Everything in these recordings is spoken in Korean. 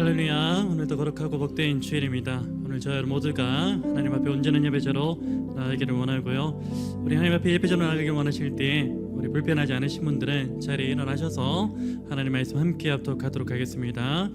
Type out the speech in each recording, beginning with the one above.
할렐루야. 오늘도 거룩하고 복된 주일입니다. 오늘 저희 모두가 하나님 앞에 온전한 예배자로 나아가기를 원하고요. 우리 하나님 앞에 예배자로 나아가기를 원하실 때 우리 불편하지 않으신 분들은 자리에 일어나셔서 하나님 말씀 함께 합독하도록 하겠습니다.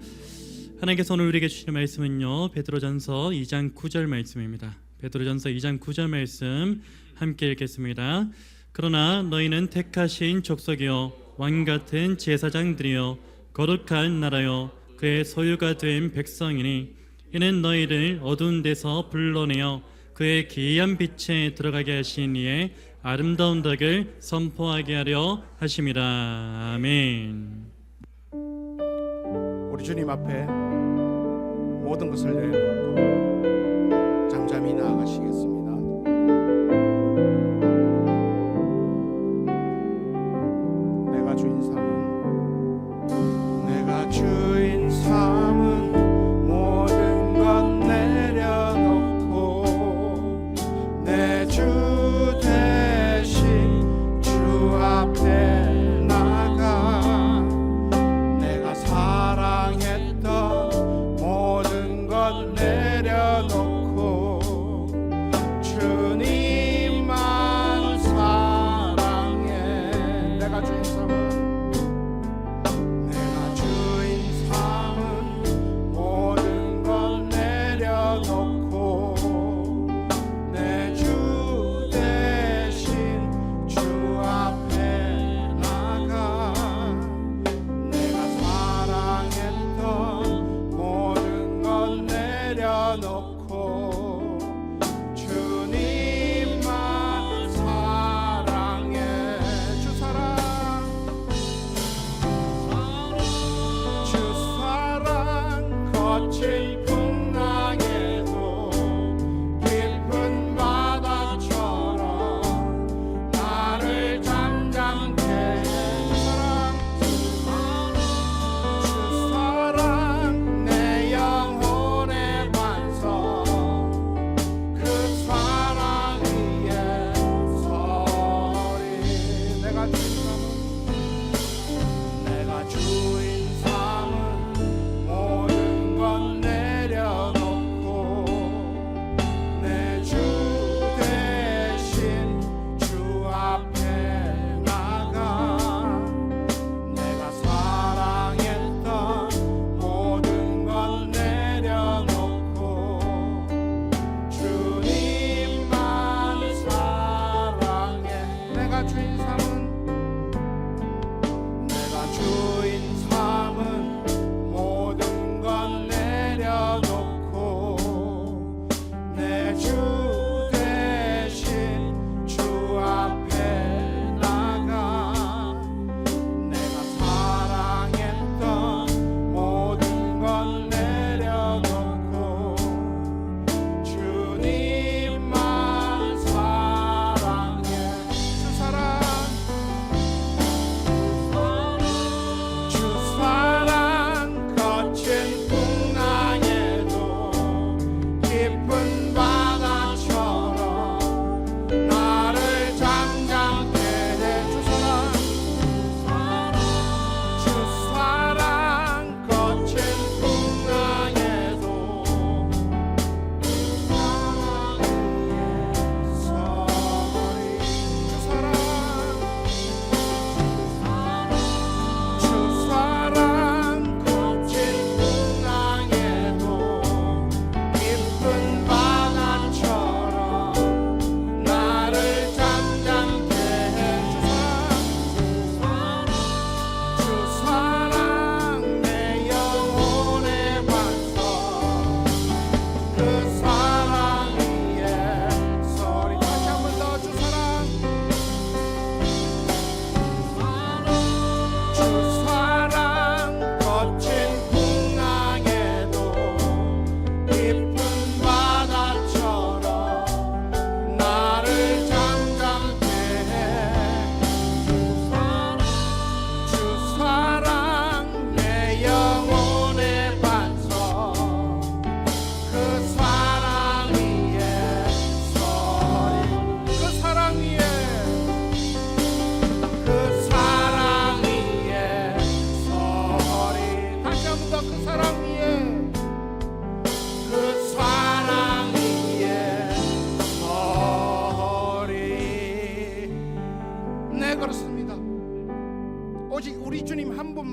하나님께서 오늘 우리에게 주시는 말씀은요, 베드로전서 2장 9절 말씀입니다. 베드로전서 2장 9절 말씀 함께 읽겠습니다. 그러나 너희는 택하신 족속이요 왕같은 제사장들이요 거룩한 나라요 그의 소유가 된 백성이니 이는 너희를 어두운 데서 불러내어 그의 기이한 빛에 들어가게 하신 이의 아름다운 덕을 선포하게 하려 하심이라. 아멘. 우리 주님 앞에 모든 것을 내려놓고 잠잠히 나아가시겠습니다. 내가 주인 삼은 모든 것 내려놓고 내 주 대신 주 앞에 나가 내가 사랑했던 모든 것 내려놓고 주님만 사랑해. 내가 주인 삼은 주인 삼은 모든 것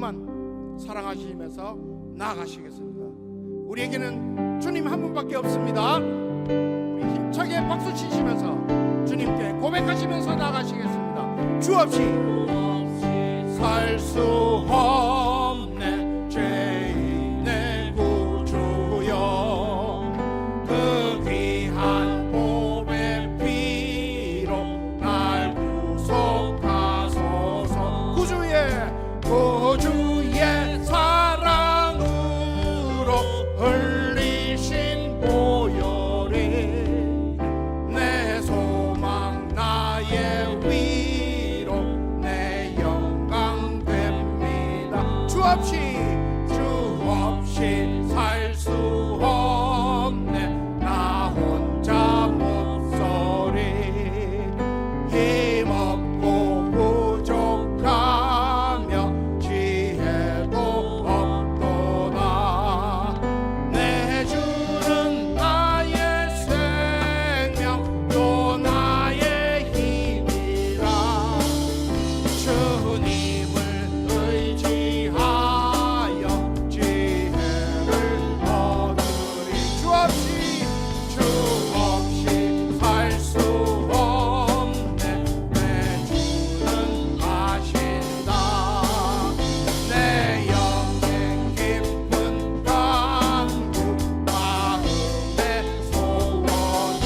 주님만 사랑하시면서 나아가시겠습니다. 우리에게는 주님 한 분밖에 없습니다. 우리 힘차게 박수 치시면서 주님께 고백하시면서 나아가시겠습니다. 주 없이 살 수 없네 죄인의 구주여 그 귀한 보배 피로 날 구속하소서 구주의 사랑으로 흘리신 보혈이 내 소망 나의 위로 내 영광 됩니다. 주 없이 살 수 없네 나 혼자 목소리 힘없고 부족하며 지혜도 없도다. 내 주는 나의 생명 또 나의 힘이라 주님을 의지하여 지혜를 얻으리. 주 없이 살 수 없네 내 주는 아신다. 내 영생 깊은 강구 마음의 소원을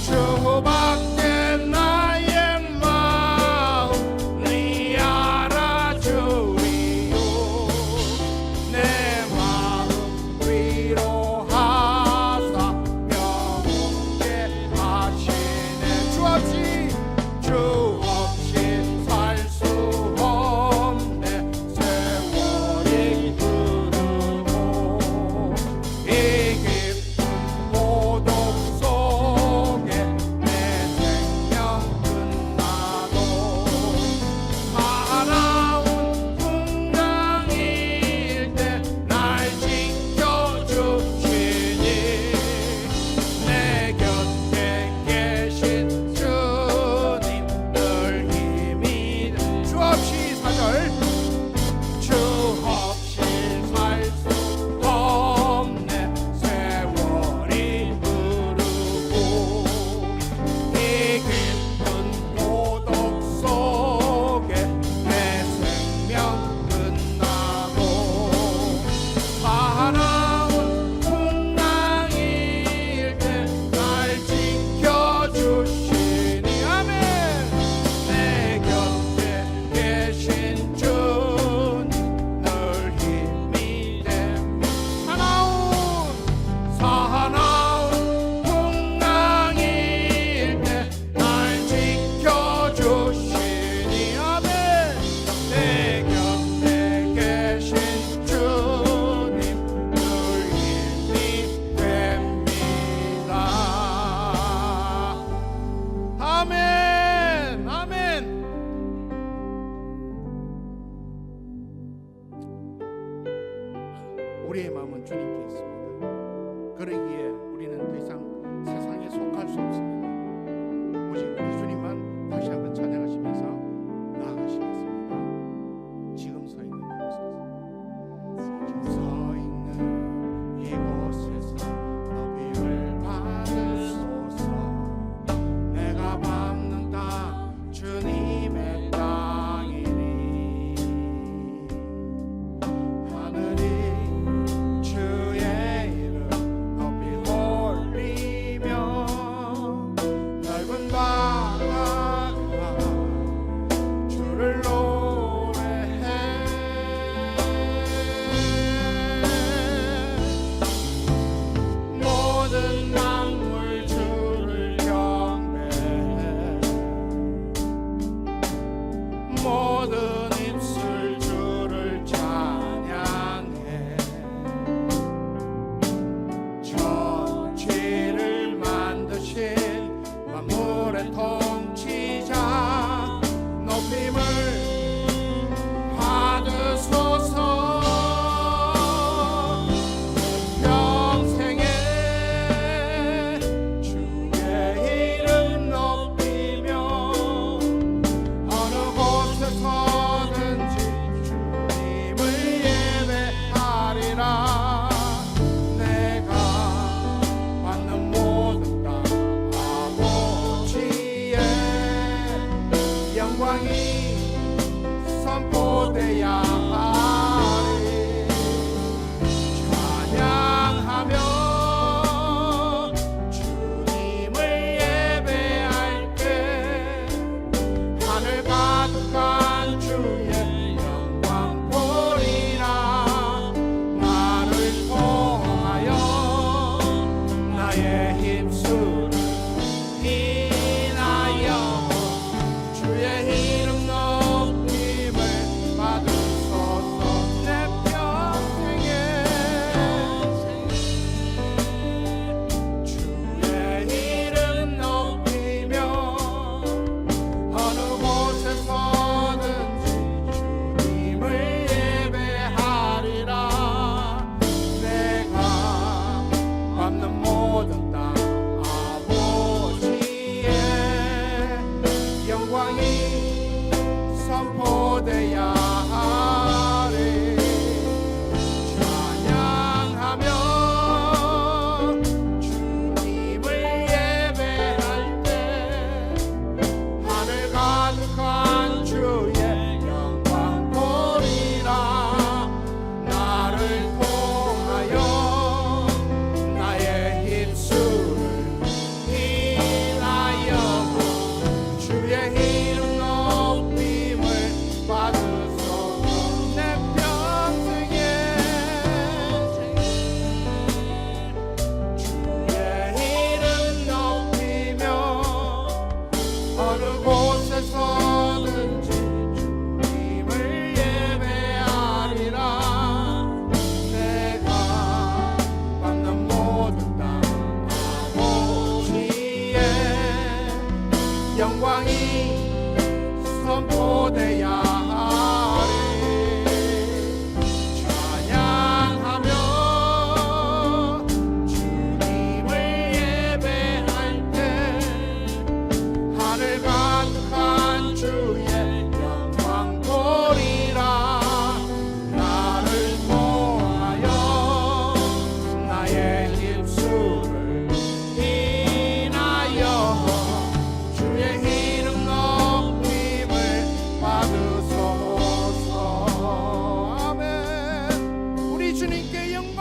주밖에 나의 마음 네 알아주리요. 내 마음 위로하사 평온케 하시네. 주 없이 살 수 없네 세월이 흐르고 이 깊은 고독 속에 내 생명 끝나도 살아온 풍랑일 때 날 지켜주시니 내 곁에 계신 주님 늘 힘이 주 없이 살 수 없네 세월이 흐르고 이 깊은 고독 속에 내 생명 끝나고 살아온 풍랑일 때 날 지켜주시니 아멘. 내 곁에 계신 주님 늘 힘이 됩니다. 사나운 풍랑일 때 날 지켜주시니 아멘. 내 곁에 계신 주님 늘 힘이 됩니다. 아멘. 아멘. 우리의 마음은 주님께 있습니다. 그러기에 우리는 더 이상 세상에 속할 수 없습니다. 오직 우리 주님만 다시 한번 찬양하시면서 나아가시겠습니다. 지금 서 있는 이곳에서 너비를 받으소서. 내가 밟는 땅 주님의 땅이니 하늘이 주의 이름 높이 올리며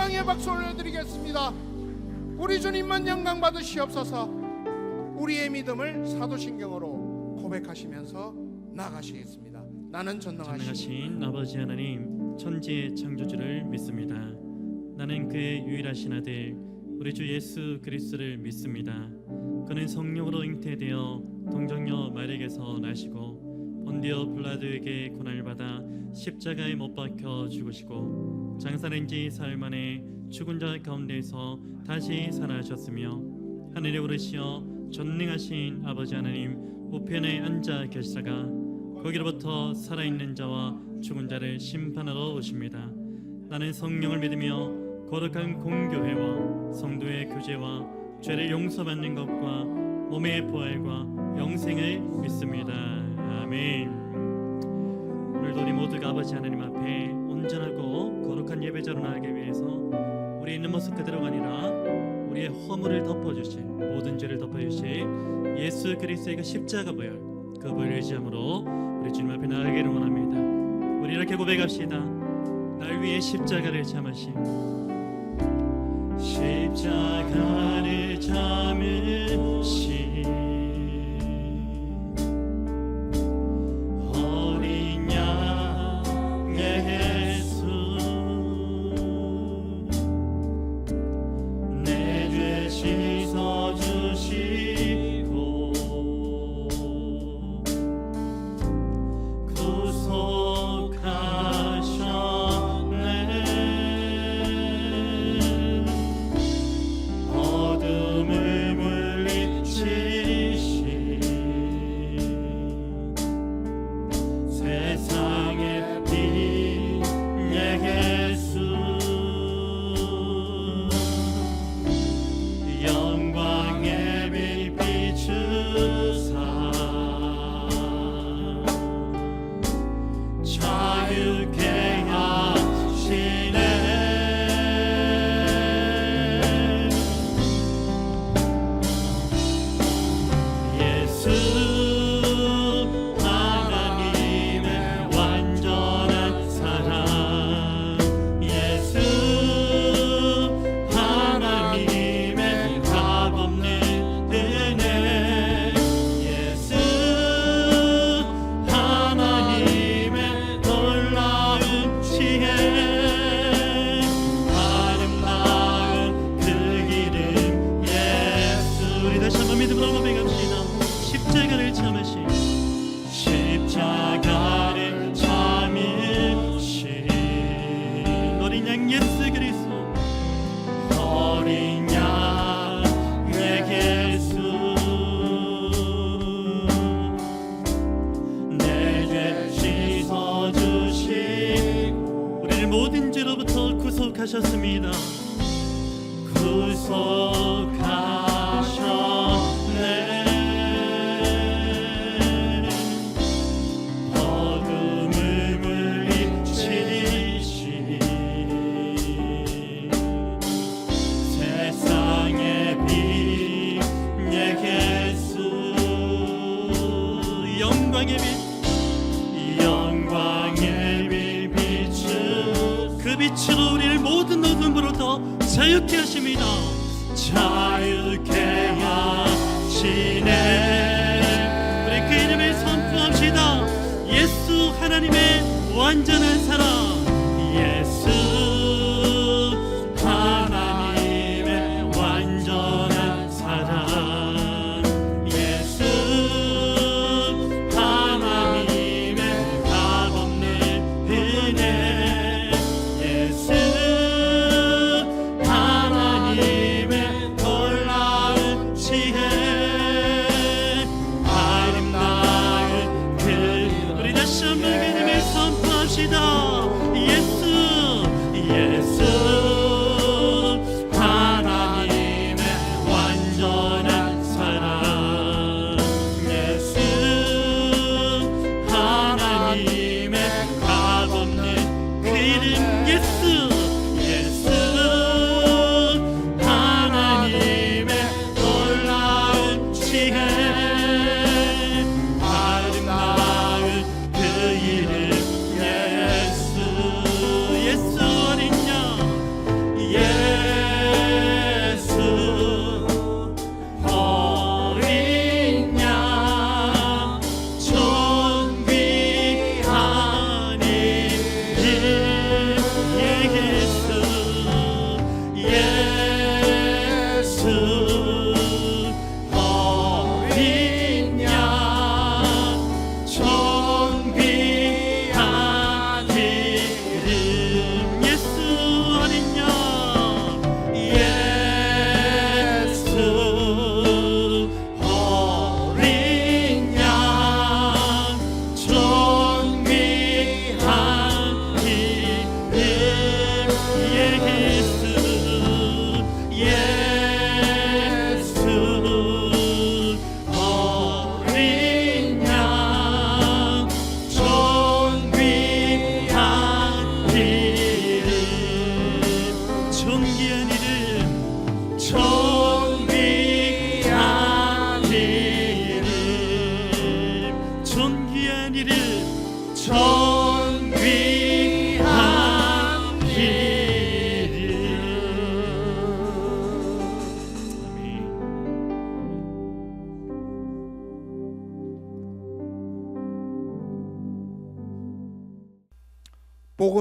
영광의 박수 올려드리겠습니다. 우리 주님만 영광 받으시옵소서. 우리의 믿음을 사도신경으로 고백하시면서 나가시겠습니다. 나는 전능하신 아버지 하나님, 천지의 창조주를 믿습니다. 나는 그의 유일하신 아들 우리 주 예수 그리스도를 믿습니다. 그는 성령으로 잉태되어 동정녀 마리에게서 나시고 본디오 빌라도에게 고난을 받아 십자가에 못 박혀 죽으시고 장사된 지 사흘 만에 죽은 자 가운데서 다시 살아나셨으며 하늘에 오르시어 전능하신 아버지 하나님 우편에 앉아 계시다가 거기로부터 살아있는 자와 죽은 자를 심판하러 오십니다. 나는 성령을 믿으며 거룩한 공교회와 성도의 교제와 죄를 용서받는 것과 몸의 부활과 영생을 믿습니다. 아멘. 오늘도 우리 모두가 아버지 하나님 앞에 온전하고 거룩한 예배자로 나가기 위해서 우리 있는 모습 그대로가 아니라 우리의 허물을 덮어주실, 모든 죄를 덮어주실 예수 그리스도의 그 십자가 보혈, 그 보혈을 의지함으로 우리 주님 앞에 나가기를 원합니다. 우리 이렇게 고백합시다. 날 위해 십자가를 참으신, 십자가를 참으신 어린 양의 예수, 내 죄 씻어주시고 구속하셨네. 어둠을 물리치신 세상의 빛 예수, 영광의 빛 비추사 자유케 하시네. 예수 하나님의 완전한 사랑, 예수 하나님의 값없는 은혜, 예수 하나님의 놀라운 지혜, 아름다운 그 이름 예수. 우리 다시 한번 믿음으로 고백합시다. 십자가를 참으신, 십자가를 참으신 어린 양 예수 그리스도, 어린 양의 예수, 내 죄 씻어주시고 우리를 모든 죄로부터 구속하셨습니다. 구속하셨네. 어둠을 물리치신 세상의 빛 예수, 영광의 빛, 영광의 빛 비추, 그 빛으로 우리를 모든 어둠으로부터 자유케 하십니다. 자유케 하시네. 우리 그 이름을 선포합시다. 예수 하나님의 완전한 사랑, 예수 하나님의 완전한 사랑, 예수 하나님의 값없는 은혜, 예수 하나님의 놀라운 지혜, 아름다운 그 우리 다시 한번 그 이름을 선포합시다. 예수, 예수 하나님의 완전한 사랑, 예수 하나님의 값없는 그 이름 예수, 예수 하나님의 놀라운 지혜, 아름다운 그 이름 예수, 예수 어린 양,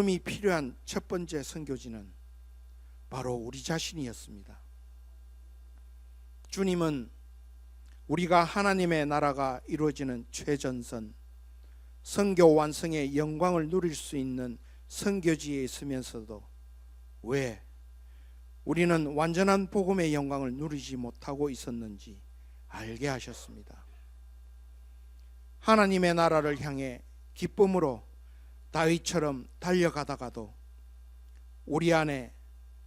복음이 필요한 첫 번째 선교지는 바로 우리 자신이었습니다. 주님은 우리가 하나님의 나라가 이루어지는 최전선, 선교 완성의 영광을 누릴 수 있는 선교지에 있으면서도 왜 우리는 완전한 복음의 영광을 누리지 못하고 있었는지 알게 하셨습니다. 하나님의 나라를 향해 기쁨으로 다윗처럼 달려가다가도 우리 안에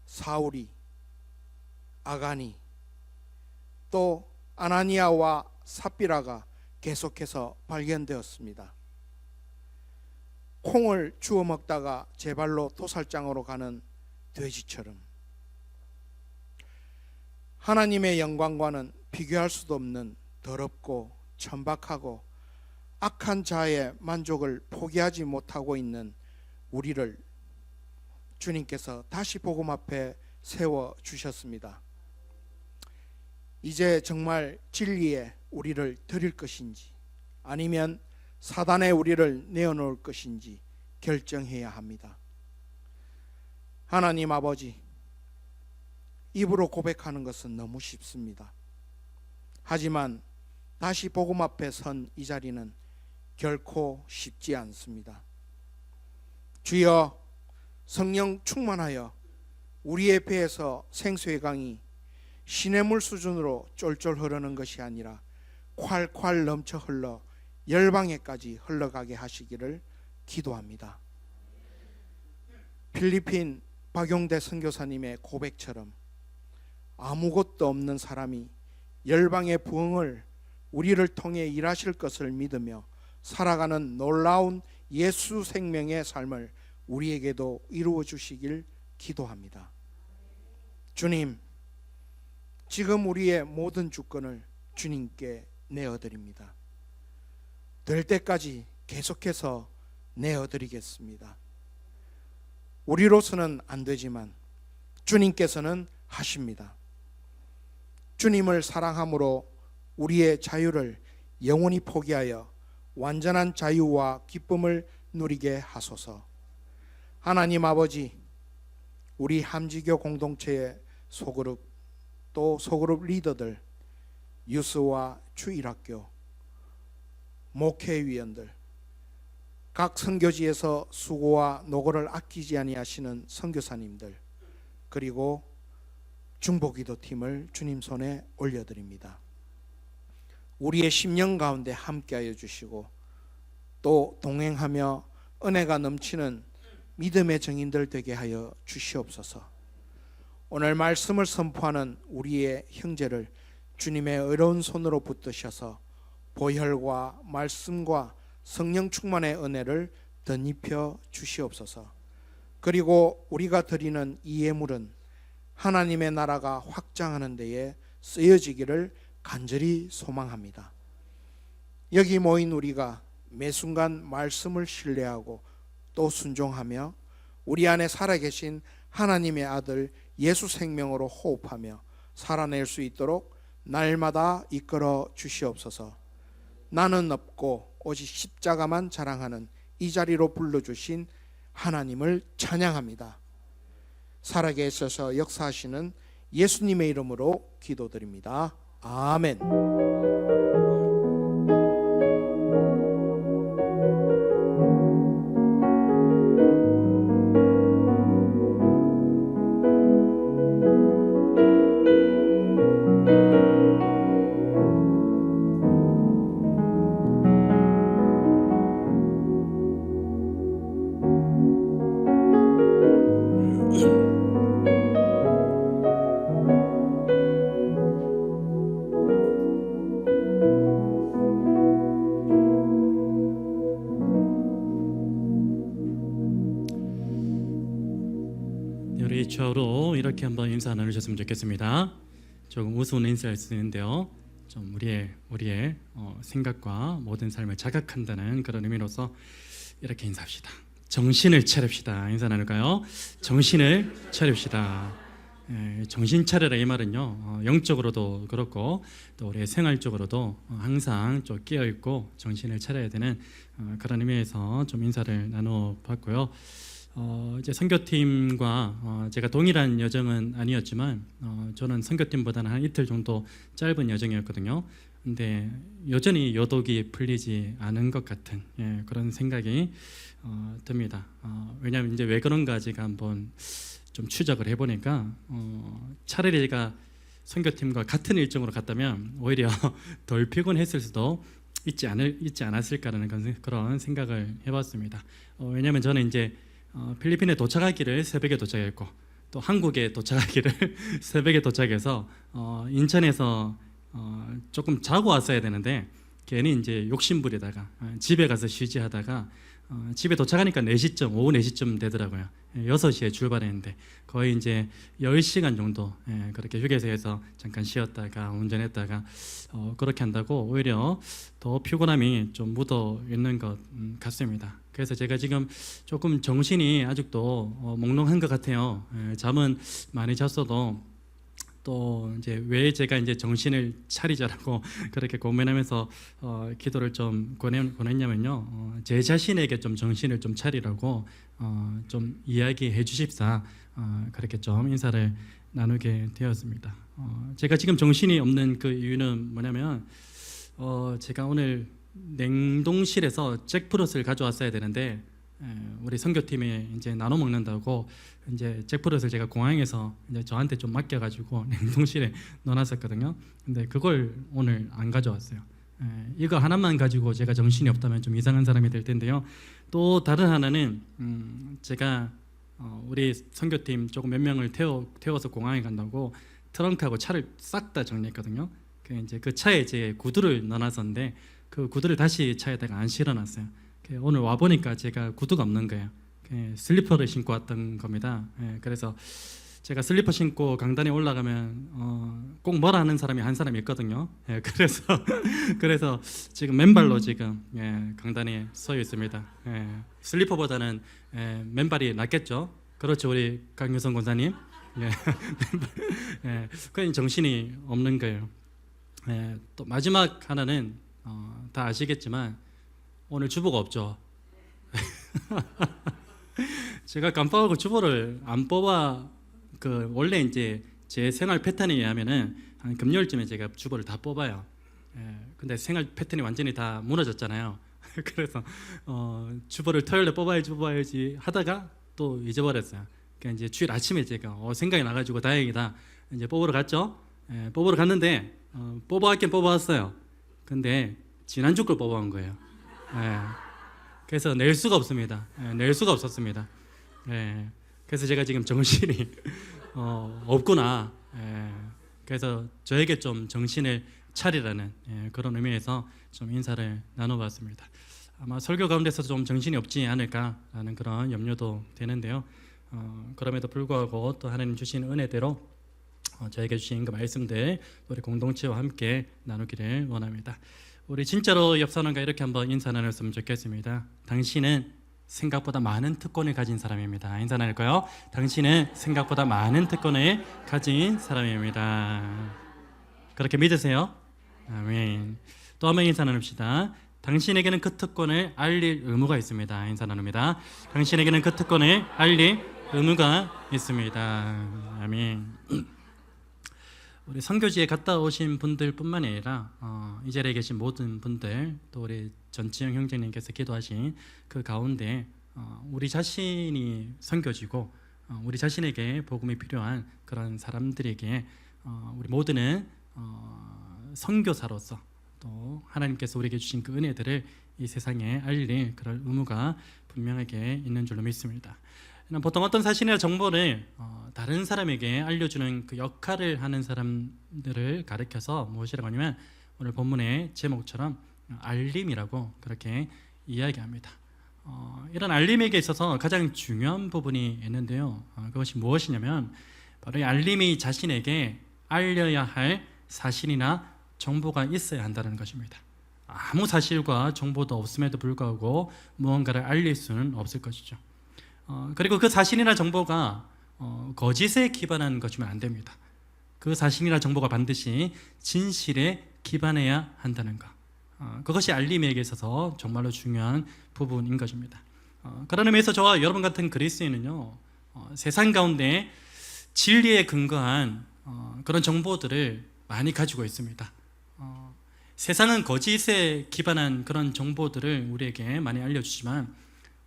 사울이, 아가니, 또 아나니아와 삽비라가 계속해서 발견되었습니다. 콩을 주워 먹다가 제 발로 도살장으로 가는 돼지처럼 하나님의 영광과는 비교할 수도 없는 더럽고 천박하고 악한 자의 만족을 포기하지 못하고 있는 우리를 주님께서 다시 복음 앞에 세워 주셨습니다. 이제 정말 진리에 우리를 드릴 것인지 아니면 사단에 우리를 내어놓을 것인지 결정해야 합니다. 하나님 아버지, 입으로 고백하는 것은 너무 쉽습니다. 하지만 다시 복음 앞에 선 이 자리는 결코 쉽지 않습니다. 주여, 성령 충만하여 우리의 배에서 생수의 강이 시냇물 수준으로 쫄쫄 흐르는 것이 아니라 콸콸 넘쳐 흘러 열방에까지 흘러가게 하시기를 기도합니다. 필리핀 박용대 선교사님의 고백처럼 아무것도 없는 사람이 열방의 부흥을 우리를 통해 일하실 것을 믿으며 살아가는 놀라운 예수 생명의 삶을 우리에게도 이루어 주시길 기도합니다. 주님, 지금 우리의 모든 주권을 주님께 내어드립니다. 될 때까지 계속해서 내어드리겠습니다. 우리로서는 안 되지만 주님께서는 하십니다. 주님을 사랑함으로 우리의 자유를 영원히 포기하여 완전한 자유와 기쁨을 누리게 하소서. 하나님 아버지, 우리 함지교 공동체의 소그룹, 또 소그룹 리더들, 유스와 주일학교, 목회위원들, 각 선교지에서 수고와 노고를 아끼지 아니하시는 선교사님들, 그리고 중보기도팀을 주님 손에 올려드립니다. 우리의 심령 가운데 함께하여 주시고 또 동행하며 은혜가 넘치는 믿음의 증인들 되게 하여 주시옵소서. 오늘 말씀을 선포하는 우리의 형제를 주님의 의로운 손으로 붙드셔서 보혈과 말씀과 성령 충만의 은혜를 덧입혀 주시옵소서. 그리고 우리가 드리는 이 예물은 하나님의 나라가 확장하는 데에 쓰여지기를 간절히 소망합니다. 여기 모인 우리가 매 순간 말씀을 신뢰하고 또 순종하며 우리 안에 살아계신 하나님의 아들 예수 생명으로 호흡하며 살아낼 수 있도록 날마다 이끌어 주시옵소서. 나는 없고 오직 십자가만 자랑하는 이 자리로 불러주신 하나님을 찬양합니다. 살아계셔서 역사하시는 예수님의 이름으로 기도드립니다. 아멘. 우리 좌우로 이렇게 한번 인사 나누셨으면 좋겠습니다. 조금 우스운 인사일 수 있는데요, 좀 우리의 생각과 모든 삶을 자각한다는 그런 의미로서 이렇게 인사합시다. 정신을 차립시다. 인사 나눌까요? 정신을 차립시다. 정신 차려라 이 말은요, 영적으로도 그렇고 또 우리의 생활적으로도 항상 좀 깨어 있고 정신을 차려야 되는 그런 의미에서 좀 인사를 나눠봤고요. 이제 선교팀과 제가 동일한 여정은 아니었지만 저는 선교팀보다는 한 이틀 정도 짧은 여정이었거든요. 근데 여전히 여독이 풀리지 않은 것 같은 그런 생각이 듭니다. 왜냐하면 이제 왜 그런가 제가 한번 좀 추적을 해보니까 차라리 제가 선교팀과 같은 일정으로 갔다면 오히려 덜 피곤했을 수도 있지 않았을까라는 그런 생각을 해봤습니다. 왜냐하면 저는 이제 필리핀에 도착하기를 새벽에 도착했고 또 한국에 도착하기를 새벽에 도착해서 인천에서 조금 자고 왔어야 되는데 괜히 이제 욕심부리다가 집에 가서 쉬지 하다가 집에 도착하니까 4시쯤 오후 4시쯤 되더라고요. 6시에 출발했는데 거의 이제 10시간 정도 그렇게 휴게소에서 잠깐 쉬었다가 운전했다가 그렇게 한다고 오히려 더 피곤함이 좀 묻어 있는 것 같습니다. 그래서 제가 지금 조금 정신이 아직도 몽롱한 것 같아요. 잠은 많이 잤어도 또 이제 왜 제가 이제 정신을 차리자라고 그렇게 고민하면서 기도를 좀 권했냐면요. 제 자신에게 좀 정신을 좀 차리라고 좀 이야기해 주십사 그렇게 좀 인사를 나누게 되었습니다. 제가 지금 정신이 없는 그 이유는 뭐냐면 제가 오늘 냉동실에서 잭프루트를 가져왔어야 되는데 우리 선교팀에 이제 나눠 먹는다고 이제 잭프루트를 제가 공항에서 이제 저한테 좀 맡겨가지고 냉동실에 넣어놨었거든요. 근데 그걸 오늘 안 가져왔어요. 이거 하나만 가지고 제가 정신이 없다면 좀 이상한 사람이 될 텐데요. 또 다른 하나는 제가 우리 선교팀 조금 몇 명을 태워서 공항에 간다고 트렁크하고 차를 싹 다 정리했거든요. 이제 그 차에 제 구두를 넣어놨었는데 그 구두를 다시 차에다가 안 실어놨어요. 오늘 와 보니까 제가 구두가 없는 거예요. 슬리퍼를 신고 왔던 겁니다. 그래서 제가 슬리퍼 신고 강단에 올라가면 꼭 뭐라 하는 사람이 한 사람이 있거든요. 그래서 지금 맨발로 지금 강단에 서 있습니다. 슬리퍼보다는 맨발이 낫겠죠. 그렇죠, 우리 강유성 권사님. 그냥 정신이 없는 거예요. 또 마지막 하나는 다 아시겠지만 오늘 주보가 없죠. 제가 깜빡하고 주보를 안 뽑아 원래 이제 제 생활 패턴에 의하면은 한 금요일쯤에 제가 주보를 다 뽑아요. 근데 생활 패턴이 완전히 다 무너졌잖아요. 그래서 주보를 토요일에 뽑아야지 하다가 또 잊어버렸어요. 그러니까 이제 주일 아침에 제가 생각이 나가지고 다행이다 이제 뽑으러 갔죠. 뽑으러 갔는데 뽑아왔긴 뽑아왔어요. 근데 지난주 걸 뽑아온 거예요. 그래서 낼 수가 없습니다. 낼 수가 없었습니다. 그래서 제가 지금 정신이 없구나. 그래서 저에게 좀 정신을 차리라는 그런 의미에서 좀 인사를 나눠봤습니다. 아마 설교 가운데서 좀 정신이 없지 않을까라는 그런 염려도 되는데요. 그럼에도 불구하고 또 하나님 주신 은혜대로 저에게 주신 그 말씀들 우리 공동체와 함께 나누기를 원합니다. 우리 진짜로 옆 사람과 이렇게 한번 인사 나눴으면 좋겠습니다. 당신은 생각보다 많은 특권을 가진 사람입니다. 인사 나눌까요? 당신은 생각보다 많은 특권을 가진 사람입니다. 그렇게 믿으세요? 아멘. 또 한 번 인사 나눕시다. 당신에게는 그 특권을 알릴 의무가 있습니다. 인사 나눕니다. 당신에게는 그 특권을 알릴 의무가 있습니다. 아멘. 우리 선교지에 갔다 오신 분들뿐만 아니라 이 자리에 계신 모든 분들, 또 우리 전지영 형제님께서 기도하신 그 가운데 우리 자신이 선교지고 우리 자신에게 복음이 필요한 그런 사람들에게 우리 모두는 선교사로서 또 하나님께서 우리에게 주신 그 은혜들을 이 세상에 알릴 그런 의무가 분명하게 있는 줄로 믿습니다. 보통 어떤 사실이나 정보를 다른 사람에게 알려주는 그 역할을 하는 사람들을 가리켜서 무엇이라고 하냐면 오늘 본문의 제목처럼 알림이라고 그렇게 이야기합니다. 이런 알림에게 있어서 가장 중요한 부분이 있는데요. 그것이 무엇이냐면 바로 이 알림이 자신에게 알려야 할 사실이나 정보가 있어야 한다는 것입니다. 아무 사실과 정보도 없음에도 불구하고 무언가를 알릴 수는 없을 것이죠. 그리고 그 사실이나 정보가 거짓에 기반한 것이면 안 됩니다. 그 사실이나 정보가 반드시 진실에 기반해야 한다는 것. 그것이 알림에게 있어서 정말로 중요한 부분인 것입니다. 그런 의미에서 저와 여러분 같은 그리스도인은요, 세상 가운데 진리에 근거한 그런 정보들을 많이 가지고 있습니다. 세상은 거짓에 기반한 그런 정보들을 우리에게 많이 알려주지만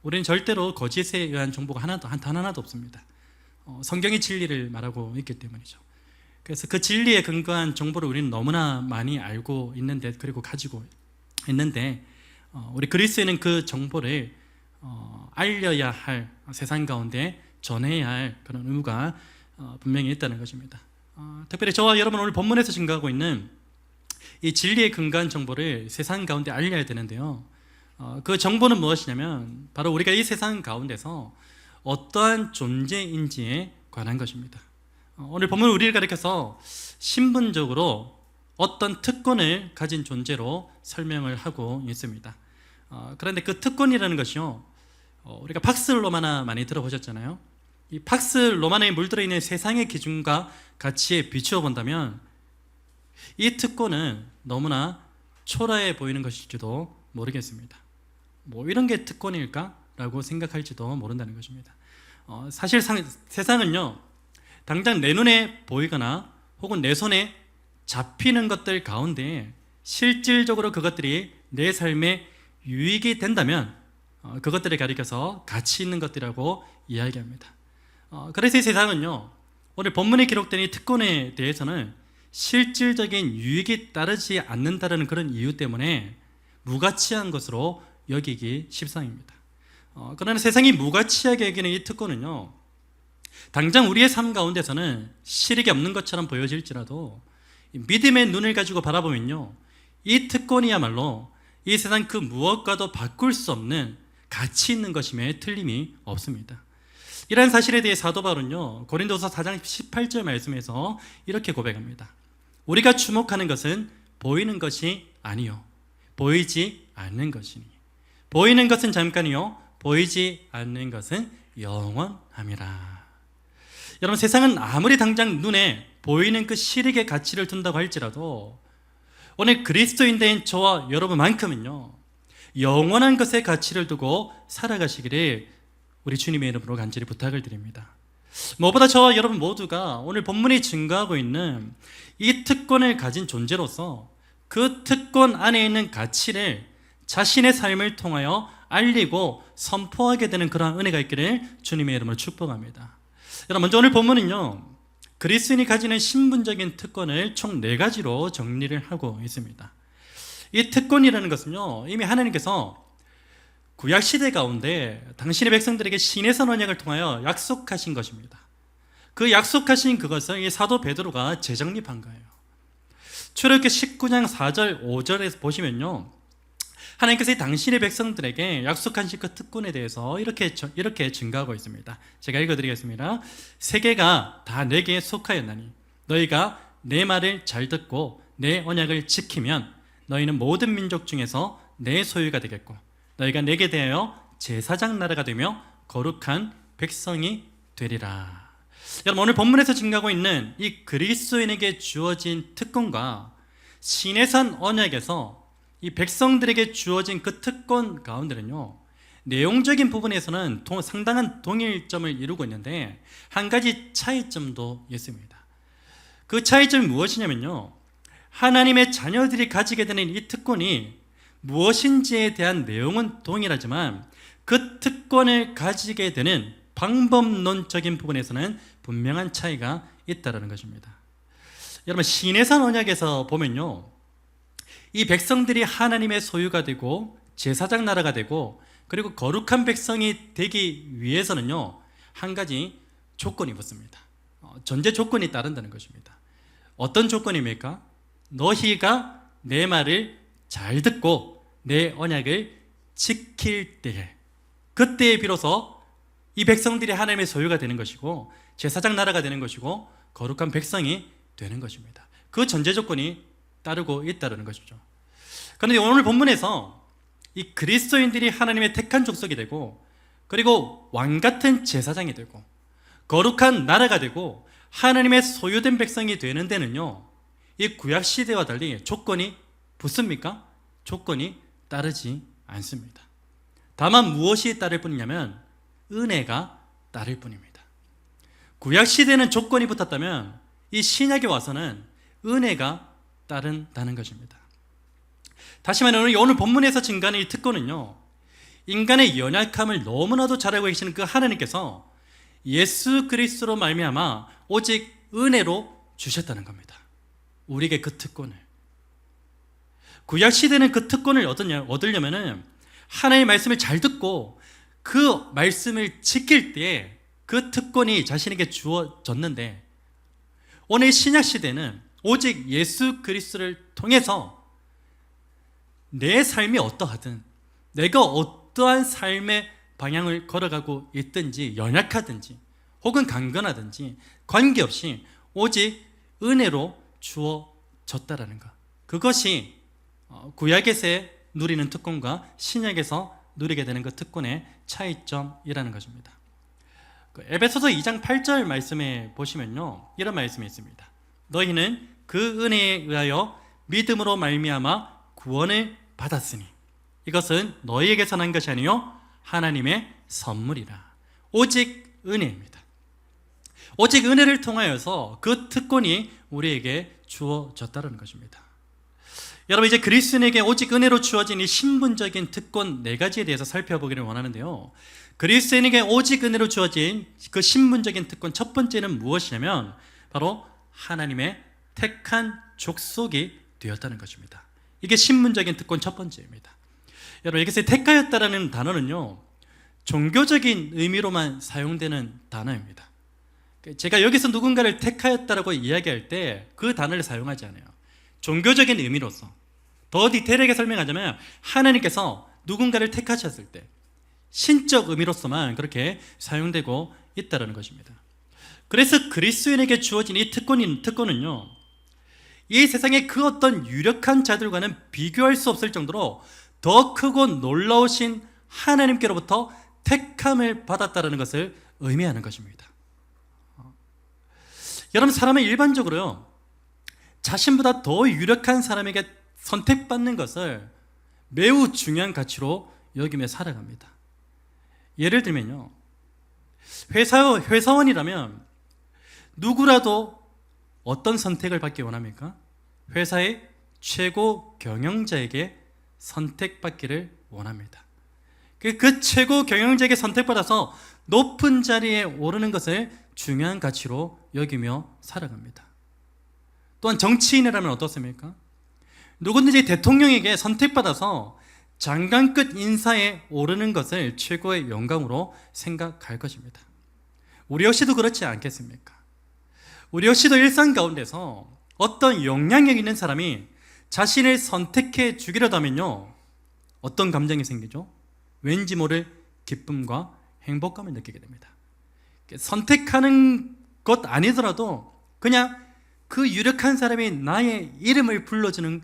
우리는 절대로 거짓에 의한 정보가 단 하나도 없습니다. 성경이 진리를 말하고 있기 때문이죠. 그래서 그 진리에 근거한 정보를 우리는 너무나 많이 알고 있는데, 그리고 가지고 있는데, 우리 그리스도인은 그 정보를 알려야 할, 세상 가운데 전해야 할 그런 의무가 분명히 있다는 것입니다. 특별히 저와 여러분 오늘 본문에서 증거하고 있는 이 진리에 근거한 정보를 세상 가운데 알려야 되는데요, 그 정보는 무엇이냐면 바로 우리가 이 세상 가운데서 어떠한 존재인지에 관한 것입니다. 오늘 본문 우리를 가리켜서 신분적으로 어떤 특권을 가진 존재로 설명을 하고 있습니다. 그런데 그 특권이라는 것이요, 우리가 팍스 로마나 많이 들어보셨잖아요. 이 팍스 로마나에 물들어 있는 세상의 기준과 가치에 비추어 본다면 이 특권은 너무나 초라해 보이는 것일지도 모르겠습니다. 뭐 이런 게 특권일까라고 생각할지도 모른다는 것입니다. 사실 세상은요, 당장 내 눈에 보이거나 혹은 내 손에 잡히는 것들 가운데 실질적으로 그것들이 내 삶에 유익이 된다면 그것들을 가리켜서 가치 있는 것들이라고 이야기합니다. 그래서 이 세상은요, 오늘 본문에 기록된 이 특권에 대해서는 실질적인 유익이 따르지 않는다는 그런 이유 때문에 무가치한 것으로 여기기 십상입니다. 그러나 세상이 무가치하게 여기는 이 특권은요, 당장 우리의 삶 가운데서는 실익이 없는 것처럼 보여질지라도 믿음의 눈을 가지고 바라보면요, 이 특권이야말로 이 세상 그 무엇과도 바꿀 수 없는 가치 있는 것임에 틀림이 없습니다. 이러한 사실에 대해 사도 바울은요, 고린도서 4장 18절 말씀에서 이렇게 고백합니다. 우리가 주목하는 것은 보이는 것이 아니요 보이지 않는 것이니, 보이는 것은 잠깐이요 보이지 않는 것은 영원함이라. 여러분, 세상은 아무리 당장 눈에 보이는 그 실익의 가치를 둔다고 할지라도 오늘 그리스도인된 저와 여러분만큼은요, 영원한 것의 가치를 두고 살아가시기를 우리 주님의 이름으로 간절히 부탁을 드립니다. 무엇보다 저와 여러분 모두가 오늘 본문이 증거하고 있는 이 특권을 가진 존재로서 그 특권 안에 있는 가치를 자신의 삶을 통하여 알리고 선포하게 되는 그러한 은혜가 있기를 주님의 이름으로 축복합니다. 여러분, 먼저 오늘 본문은요, 그리스도인이 가지는 신분적인 특권을 총 4가지로 정리를 하고 있습니다. 이 특권이라는 것은요, 이미 하나님께서 구약시대 가운데 당신의 백성들에게 신의 언약을 통하여 약속하신 것입니다. 그 약속하신 그것을 이 사도 베드로가 재정립한 거예요. 출애굽기 19장 4절 5절에서 보시면요, 하나님께서 당신의 백성들에게 약속하신 그 특권에 대해서 이렇게 증가하고 있습니다. 제가 읽어드리겠습니다. 세계가 다 내게 속하였나니 너희가 내 말을 잘 듣고 내 언약을 지키면 너희는 모든 민족 중에서 내 소유가 되겠고 너희가 내게 대하여 제사장 나라가 되며 거룩한 백성이 되리라. 여러분, 오늘 본문에서 증가하고 있는 이 그리스도인에게 주어진 특권과 시내산 언약에서 이 백성들에게 주어진 그 특권 가운데는요, 내용적인 부분에서는 상당한 동일점을 이루고 있는데 한 가지 차이점도 있습니다. 그 차이점이 무엇이냐면요, 하나님의 자녀들이 가지게 되는 이 특권이 무엇인지에 대한 내용은 동일하지만 그 특권을 가지게 되는 방법론적인 부분에서는 분명한 차이가 있다는 것입니다. 여러분, 시내산 언약에서 보면요, 이 백성들이 하나님의 소유가 되고 제사장 나라가 되고 그리고 거룩한 백성이 되기 위해서는요, 한 가지 조건이 붙습니다. 전제 조건이 따른다는 것입니다. 어떤 조건입니까? 너희가 내 말을 잘 듣고 내 언약을 지킬 때에, 그때에 비로소 이 백성들이 하나님의 소유가 되는 것이고 제사장 나라가 되는 것이고 거룩한 백성이 되는 것입니다. 그 전제 조건이 따르고 있다는 것이죠. 그런데 오늘 본문에서 이 그리스도인들이 하나님의 택한 족속이 되고 그리고 왕같은 제사장이 되고 거룩한 나라가 되고 하나님의 소유된 백성이 되는 데는요, 이 구약시대와 달리 조건이 붙습니까? 조건이 따르지 않습니다. 다만 무엇이 따를 뿐이냐면 은혜가 따를 뿐입니다. 구약시대는 조건이 붙었다면 이 신약에 와서는 은혜가 따른다는 것입니다. 다시 말하면 오늘 본문에서 증가하는 이 특권은요, 인간의 연약함을 너무나도 잘 알고 계시는 그 하나님께서 예수 그리스도로 말미암아 오직 은혜로 주셨다는 겁니다. 우리에게 그 특권을. 구약시대는 그 특권을 얻으려면 하나님의 말씀을 잘 듣고 그 말씀을 지킬 때에 그 특권이 자신에게 주어졌는데, 오늘 신약시대는 오직 예수 그리스도를 통해서 내 삶이 어떠하든, 내가 어떠한 삶의 방향을 걸어가고 있든지, 연약하든지 혹은 강건하든지 관계없이 오직 은혜로 주어졌다라는 것, 그것이 구약에서 누리는 특권과 신약에서 누리게 되는 그 특권의 차이점이라는 것입니다. 에베소서 2장 8절 말씀에 보시면요, 이런 말씀이 있습니다. 너희는 그 은혜에 의하여 믿음으로 말미암아 구원을 받았으니 이것은 너희에게서 난 것이 아니요 하나님의 선물이라. 오직 은혜입니다. 오직 은혜를 통하여서 그 특권이 우리에게 주어졌다는 것입니다. 여러분, 이제 그리스도인에게 오직 은혜로 주어진 이 신분적인 특권 4가지에 대해서 살펴보기를 원하는데요, 그리스도인에게 오직 은혜로 주어진 그 신분적인 특권 첫 번째는 무엇이냐면 바로 하나님의 택한 족속이 되었다는 것입니다. 이게 신분적인 특권 첫 번째입니다. 여러분, 여기서 택하였다라는 단어는요, 종교적인 의미로만 사용되는 단어입니다. 제가 여기서 누군가를 택하였다라고 이야기할 때 그 단어를 사용하지 않아요. 종교적인 의미로서 더 디테일하게 설명하자면 하나님께서 누군가를 택하셨을 때 신적 의미로서만 그렇게 사용되고 있다는 것입니다. 그래서 그리스도인에게 주어진 이 특권은요, 이 세상의 그 어떤 유력한 자들과는 비교할 수 없을 정도로 더 크고 놀라우신 하나님께로부터 택함을 받았다는 것을 의미하는 것입니다. 여러분, 사람은 일반적으로요, 자신보다 더 유력한 사람에게 선택받는 것을 매우 중요한 가치로 여기며 살아갑니다. 예를 들면요, 회사원이라면 누구라도 어떤 선택을 받기 원합니까? 회사의 최고 경영자에게 선택받기를 원합니다. 그 최고 경영자에게 선택받아서 높은 자리에 오르는 것을 중요한 가치로 여기며 살아갑니다. 또한 정치인이라면 어떻습니까? 누구든지 대통령에게 선택받아서 장관급 인사에 오르는 것을 최고의 영광으로 생각할 것입니다. 우리 역시도 그렇지 않겠습니까? 우리 역시도 일상 가운데서 어떤 영향력 있는 사람이 자신을 선택해 주기라도 하면요, 어떤 감정이 생기죠? 왠지 모를 기쁨과 행복감을 느끼게 됩니다. 선택하는 것 아니더라도 그냥 그 유력한 사람이 나의 이름을 불러주는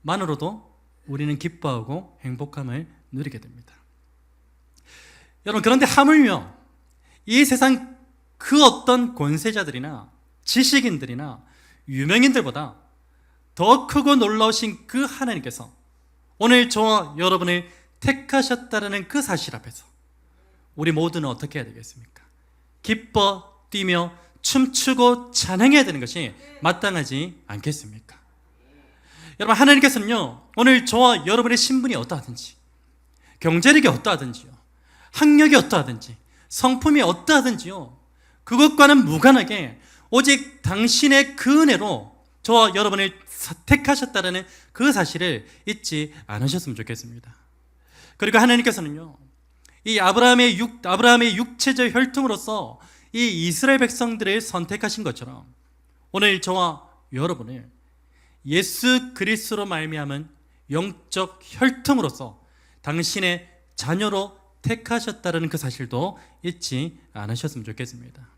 그것만으로도 우리는 기뻐하고 행복함을 누리게 됩니다. 여러분, 그런데 하물며 이 세상 그 어떤 권세자들이나 지식인들이나 유명인들보다 더 크고 놀라우신 그 하나님께서 오늘 저와 여러분을 택하셨다는 그 사실 앞에서 우리 모두는 어떻게 해야 되겠습니까? 기뻐 뛰며 춤추고 찬양해야 되는 것이 마땅하지 않겠습니까? 여러분, 하나님께서는요, 오늘 저와 여러분의 신분이 어떠하든지, 경제력이 어떠하든지요, 학력이 어떠하든지, 성품이 어떠하든지요, 그것과는 무관하게 오직 당신의 그 은혜로 저와 여러분을 택하셨다는 그 사실을 잊지 않으셨으면 좋겠습니다. 그리고 하나님께서는요, 이 아브라함의 육체적 혈통으로서 이 이스라엘 백성들을 선택하신 것처럼 오늘 저와 여러분을 예수 그리스도로 말미암은 영적 혈통으로서 당신의 자녀로 택하셨다는 그 사실도 잊지 않으셨으면 좋겠습니다.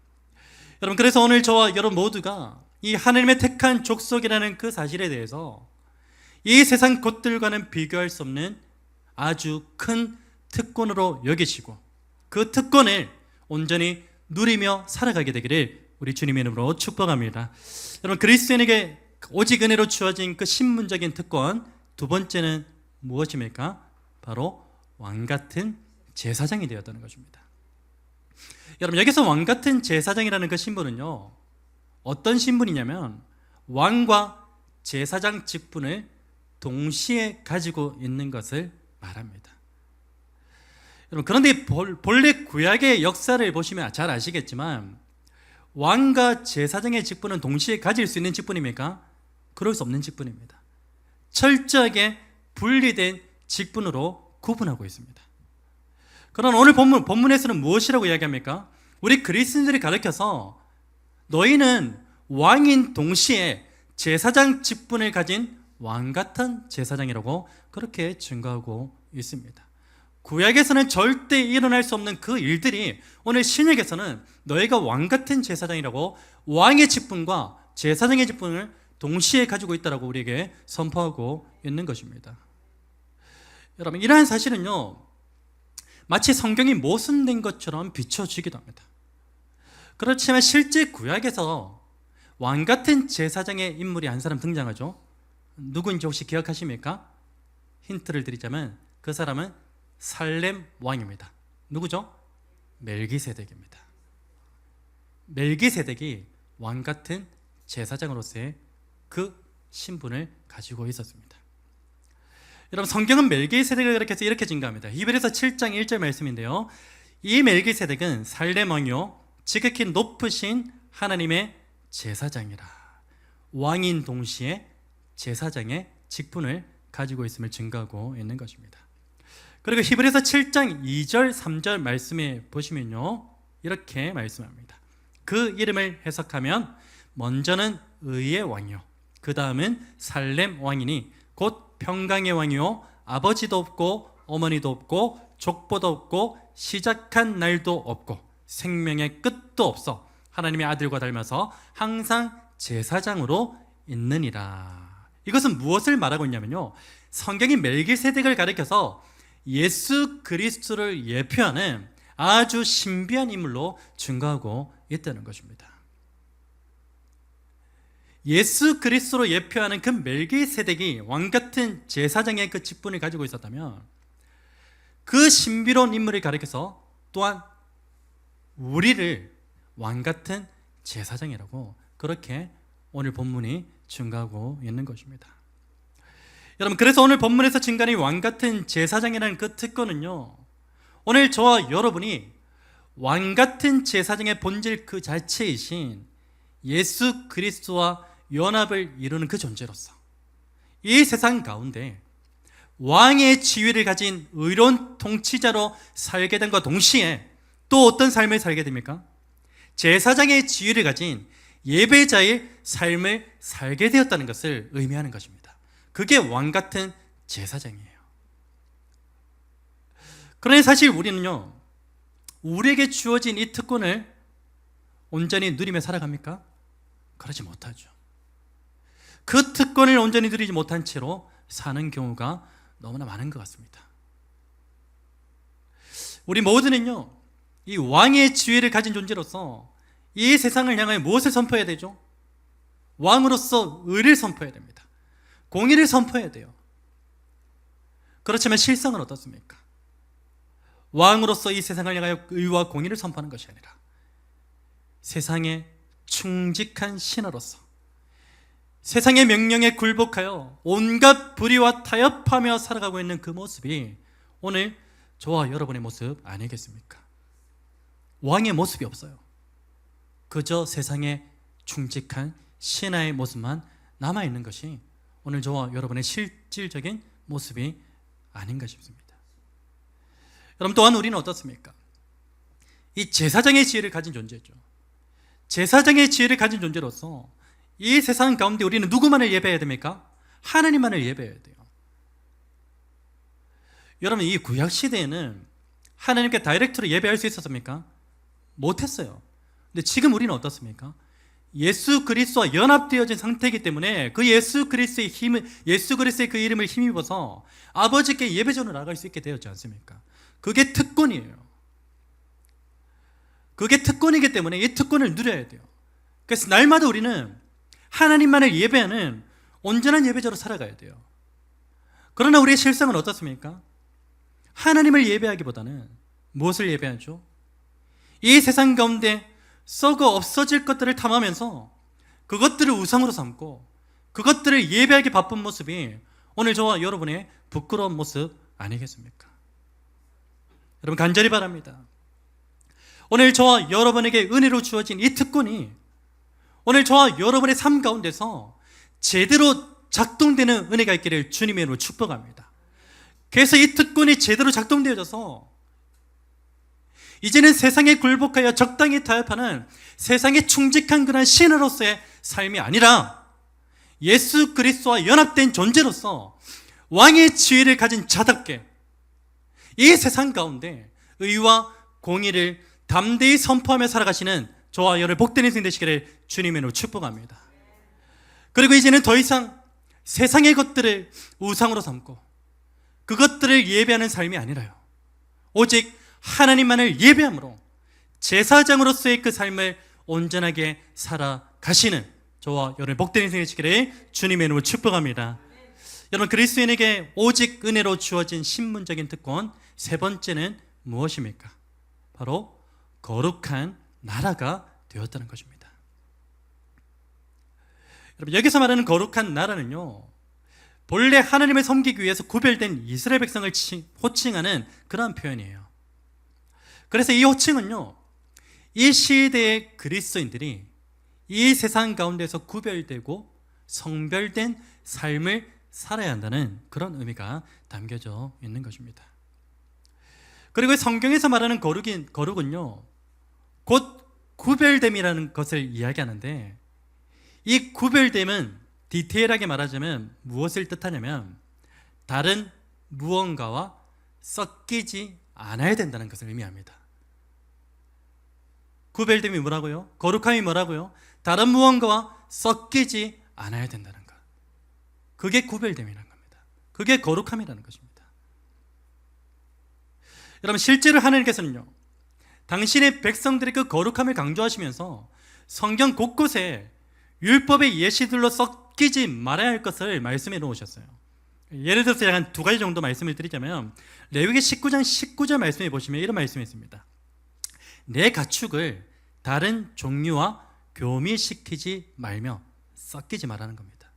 여러분, 그래서 오늘 저와 여러분 모두가 이 하나님의 택한 족속이라는 그 사실에 대해서 이 세상 것들과는 비교할 수 없는 아주 큰 특권으로 여기시고 그 특권을 온전히 누리며 살아가게 되기를 우리 주님의 이름으로 축복합니다. 여러분, 그리스도인에게 오직 은혜로 주어진 그 신분적인 특권 두 번째는 무엇입니까? 바로 왕 같은 제사장이 되었다는 것입니다. 여러분, 여기서 왕 같은 제사장이라는 그 신분은요, 어떤 신분이냐면 왕과 제사장 직분을 동시에 가지고 있는 것을 말합니다. 여러분, 그런데 본래 구약의 역사를 보시면 잘 아시겠지만 왕과 제사장의 직분은 동시에 가질 수 있는 직분입니까? 그럴 수 없는 직분입니다. 철저하게 분리된 직분으로 구분하고 있습니다. 그러나 오늘 본문에서는 무엇이라고 이야기합니까? 우리 그리스도인들이 가르쳐서 너희는 왕인 동시에 제사장 직분을 가진 왕 같은 제사장이라고 그렇게 증거하고 있습니다. 구약에서는 절대 일어날 수 없는 그 일들이 오늘 신약에서는 너희가 왕 같은 제사장이라고 왕의 직분과 제사장의 직분을 동시에 가지고 있다고 우리에게 선포하고 있는 것입니다. 여러분, 이러한 사실은요, 마치 성경이 모순된 것처럼 비춰지기도 합니다. 그렇지만 실제 구약에서 왕 같은 제사장의 인물이 한 사람 등장하죠. 누구인지 혹시 기억하십니까? 힌트를 드리자면 그 사람은 살렘 왕입니다. 누구죠? 멜기세덱입니다. 멜기세덱이 왕 같은 제사장으로서의 그 신분을 가지고 있었습니다. 여러분, 성경은 멜기세덱을 가리켜서 이렇게 증가합니다. 히브리서 7장 1절 말씀인데요, 이 멜기세덱은 살렘 왕이요 지극히 높으신 하나님의 제사장이라. 왕인 동시에 제사장의 직분을 가지고 있음을 증거하고 있는 것입니다. 그리고 히브리서 7장 2절 3절 말씀에 보시면요, 이렇게 말씀합니다. 그 이름을 해석하면 먼저는 의의 왕이요 그 다음은 살렘 왕이니 곧 평강의 왕이요 아버지도 없고 어머니도 없고 족보도 없고 시작한 날도 없고 생명의 끝도 없어 하나님의 아들과 닮아서 항상 제사장으로 있느니라. 이것은 무엇을 말하고 있냐면요, 성경이 멜기세덱을 가리켜서 예수 그리스도를 예표하는 아주 신비한 인물로 증거하고 있다는 것입니다. 예수 그리스도로 예표하는 그 멜기세덱이 왕 같은 제사장의 그 직분을 가지고 있었다면 그 신비로운 인물을 가리켜서 또한 우리를 왕 같은 제사장이라고 그렇게 오늘 본문이 증거하고 있는 것입니다. 여러분, 그래서 오늘 본문에서 증거하는 왕 같은 제사장이라는 그 특권은요, 오늘 저와 여러분이 왕 같은 제사장의 본질 그 자체이신 예수 그리스도와 연합을 이루는 그 존재로서 이 세상 가운데 왕의 지위를 가진 의로운 통치자로 살게 됨과 동시에 또 어떤 삶을 살게 됩니까? 제사장의 지위를 가진 예배자의 삶을 살게 되었다는 것을 의미하는 것입니다. 그게 왕 같은 제사장이에요. 그러니 사실 우리는요, 우리에게 주어진 이 특권을 온전히 누리며 살아갑니까? 그러지 못하죠. 그 특권을 온전히 누리지 못한 채로 사는 경우가 너무나 많은 것 같습니다. 우리 모두는요, 이 왕의 지위를 가진 존재로서 이 세상을 향하여 무엇을 선포해야 되죠? 왕으로서 의를 선포해야 됩니다. 공의를 선포해야 돼요. 그렇지만 실상은 어떻습니까? 왕으로서 이 세상을 향하여 의와 공의를 선포하는 것이 아니라 세상에 충직한 신하로서 세상의 명령에 굴복하여 온갖 불의와 타협하며 살아가고 있는 그 모습이 오늘 저와 여러분의 모습 아니겠습니까? 왕의 모습이 없어요. 그저 세상에 충직한 신하의 모습만 남아있는 것이 오늘 저와 여러분의 실질적인 모습이 아닌가 싶습니다. 여러분, 또한 우리는 어떻습니까? 이 제사장의 지혜를 가진 존재죠. 제사장의 지혜를 가진 존재로서 이 세상 가운데 우리는 누구만을 예배해야 됩니까? 하나님만을 예배해야 돼요. 여러분, 이 구약 시대에는 하나님께 다이렉트로 예배할 수 있었습니까? 못했어요. 근데 지금 우리는 어떻습니까? 예수 그리스도와 연합되어진 상태이기 때문에 그 예수 그리스도의 그 이름을 힘입어서 아버지께 예배전으로 나갈 수 있게 되었지 않습니까? 그게 특권이에요. 그게 특권이기 때문에 이 특권을 누려야 돼요. 그래서 날마다 우리는 하나님만을 예배하는 온전한 예배자로 살아가야 돼요. 그러나 우리의 실상은 어떻습니까? 하나님을 예배하기보다는 무엇을 예배하죠? 이 세상 가운데 썩어 없어질 것들을 탐하면서 그것들을 우상으로 삼고 그것들을 예배하기 바쁜 모습이 오늘 저와 여러분의 부끄러운 모습 아니겠습니까? 여러분, 간절히 바랍니다. 오늘 저와 여러분에게 은혜로 주어진 이 특권이 오늘 저와 여러분의 삶 가운데서 제대로 작동되는 은혜가 있기를 주님의 이름으로 축복합니다. 그래서 이 특권이 제대로 작동되어져서 이제는 세상에 굴복하여 적당히 타협하는 세상에 충직한 그런 신으로서의 삶이 아니라 예수 그리스도와 연합된 존재로서 왕의 지위를 가진 자답게 이 세상 가운데 의와 공의를 담대히 선포하며 살아가시는 저와 여러분 복된 인생 되시기를 주님의 이름으로 축복합니다. 그리고 이제는 더 이상 세상의 것들을 우상으로 삼고 그것들을 예배하는 삶이 아니라요, 오직 하나님만을 예배함으로 제사장으로서의 그 삶을 온전하게 살아가시는 저와 여러분 복된 인생 되시기를 주님의 이름으로 축복합니다. 여러분, 그리스도인에게 오직 은혜로 주어진 신분적인 특권 세 번째는 무엇입니까? 바로 거룩한 나라가 되었다는 것입니다. 여러분, 여기서 말하는 거룩한 나라는요, 본래 하나님을 섬기기 위해서 구별된 이스라엘 백성을 호칭하는 그런 표현이에요. 그래서 이 호칭은요, 이 시대의 그리스도인들이 이 세상 가운데서 구별되고 성별된 삶을 살아야 한다는 그런 의미가 담겨져 있는 것입니다. 그리고 성경에서 말하는 거룩은요, 곧 구별됨이라는 것을 이야기하는데, 이 구별됨은 디테일하게 말하자면 무엇을 뜻하냐면 다른 무언가와 섞이지 않아야 된다는 것을 의미합니다. 구별됨이 뭐라고요? 거룩함이 뭐라고요? 다른 무언가와 섞이지 않아야 된다는 것. 그게 구별됨이라는 겁니다. 그게 거룩함이라는 것입니다. 여러분, 실제로 하나님께서는요, 당신의 백성들의 그 거룩함을 강조하시면서 성경 곳곳에 율법의 예시들로 섞이지 말아야 할 것을 말씀해 놓으셨어요. 예를 들어서 한 두 가지 정도 말씀을 드리자면, 레위기 19장 19절 말씀해 보시면 이런 말씀이 있습니다. 내 가축을 다른 종류와 교미시키지 말며 섞이지 말라는 겁니다.